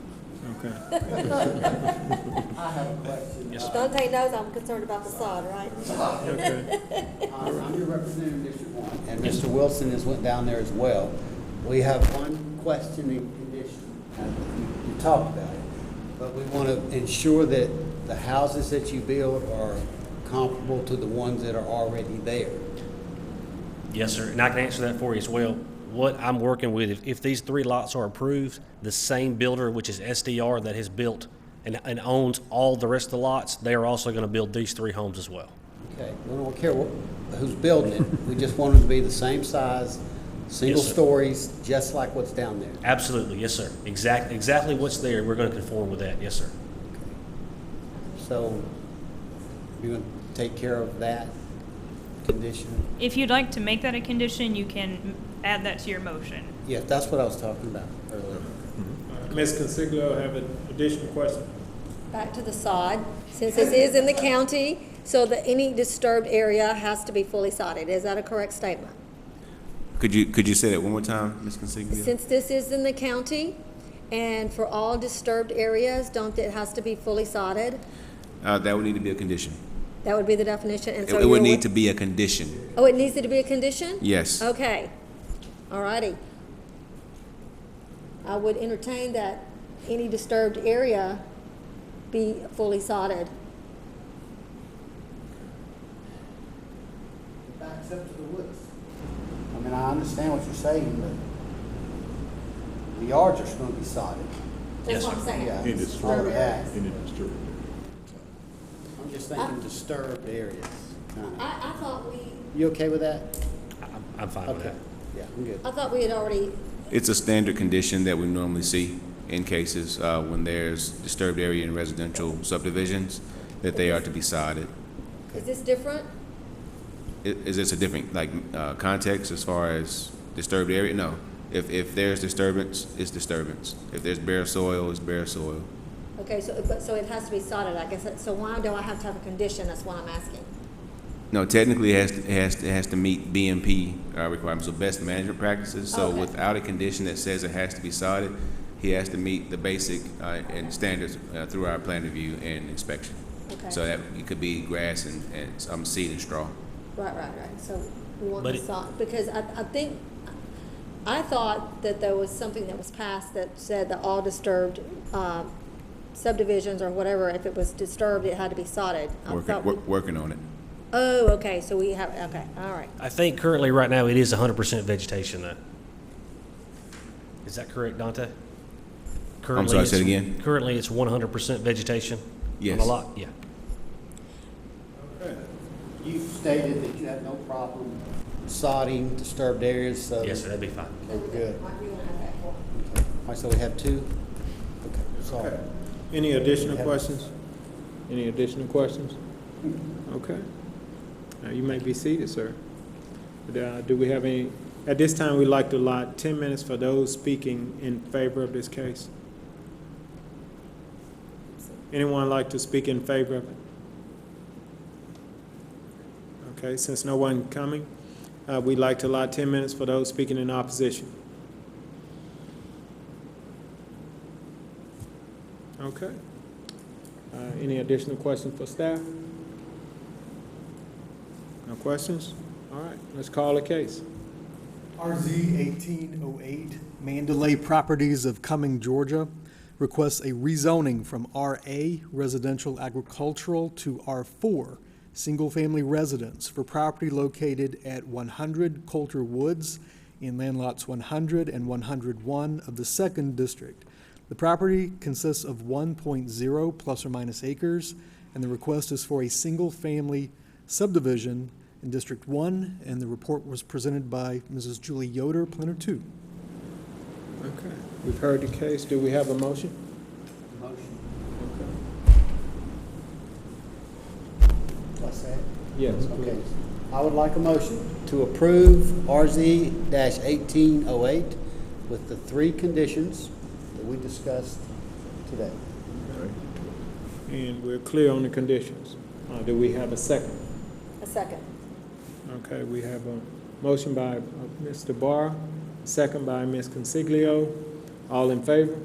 Okay. I have a question. Yes. Dante knows I'm concerned about the sod, right? Okay. I'm your representative in District 1, and Mr. Wilson has went down there as well. We have one questioning condition, and you talked about it, but we want to ensure that the houses that you build are comparable to the ones that are already there. Yes, sir. And I can answer that for you as well. What I'm working with, if these 3 lots are approved, the same builder, which is SDR, that has built and owns all the rest of the lots, they are also going to build these 3 homes as well. Okay, we don't care who's building it. We just want them to be the same size, Single Yes, sir. stories, just like what's down there. Absolutely, yes, sir. Exactly what's there, we're gonna conform with that, yes, sir. So you're going to take care of that condition? If you'd like to make that a condition, you can add that to your motion. Yeah, that's what I was talking about earlier. Ms. Consiglio, have an additional question? Back to the sod, since this is in the county, so that any disturbed area has to be fully sodded. Is that a correct statement? Could you say that one more time, Ms. Consiglia? Since this is in the county, and for all disturbed areas, it has to be fully sodded? That would need to be a condition. That would be the definition, and so It would you're need to be a condition. Oh, it needs to be a condition? Yes. Okay, all righty. I would entertain that any disturbed area be fully sodded. It backs up to the woods. I mean, I understand what you're saying, but the yards are going to be sodded. That's what I'm saying. Yeah, Any it's all disturbed, that. any disturbed. I'm just thinking disturbed areas. I thought You okay with that? I'm fine with Okay. that. Yeah, I'm good. I thought we had already, It's a standard condition that we normally see in cases when there's disturbed area in residential subdivisions, that they are to be sodded. is this different? Is this a different, context as far as disturbed area? No. If there's disturbance, it's disturbance. If there's bare soil, it's bare soil. Okay, so it has to be sodded, I guess, so why do I have to have a condition, that's what I'm asking? No, technically it has to meet BMP requirements, so best management practices. So Okay. without a condition that says it has to be sodded, he has to meet the basic and standards through our plan review and inspection. Okay. So that it could be grass and seed and straw. Right, so we want But the sod, because I thought that there was something that was passed that said that all disturbed subdivisions or whatever, if it was disturbed, it had to be sodded. I thought Working on it. Oh, okay, so we have, okay, all right. I think currently, right now, it is 100% vegetation, though. Is that correct, Dante? I'm sorry, say it again? Currently, it's 100% vegetation? Yes. On the lot? Yeah. You've stated that you have no problem sodding disturbed areas, so. Yes, sir, that'd be fine. Okay, we're good. All right, so we have two? Okay, sorry. Any additional questions? Any additional questions? Okay. You may be seated, sir. But, do we have any, at this time, we'd like to allot 10 minutes for those speaking in favor of this case. Anyone like to speak in favor of it? Okay, since no one coming, we'd like to allot 10 minutes for those speaking in opposition. Okay. Any additional questions for staff? No questions? All right, let's call the case. RZ 1808, Mandalay Properties of Cumming, Georgia, requests a rezoning from RA Residential Agricultural to R4 Single-Family Residence for property located at 100 Coulter Woods in land lots 100 and 101 of the 2nd District. The property consists of 1.0 plus or minus acres, and the request is for a single-family subdivision in District 1, and the report was presented by Mrs. Julie Yoder, Planner 2. Okay, we've heard the case. Do we have a motion? Motion. Do I say it? Yes, Okay. please. I would like a motion to approve RZ-1808 with the 3 conditions that we discussed today. And we're clear on the conditions. Do we have a second? A second. Okay, we have a motion by Mr. Barr, second by Ms. Consiglio. All in favor?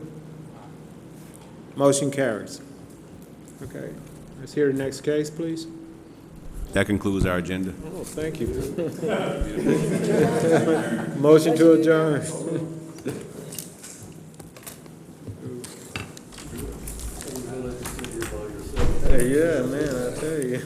Motion carries. Okay, let's hear the next case, please. That concludes our agenda. Oh, thank you. Motion to adjourn. Hey, yeah, man, I tell you.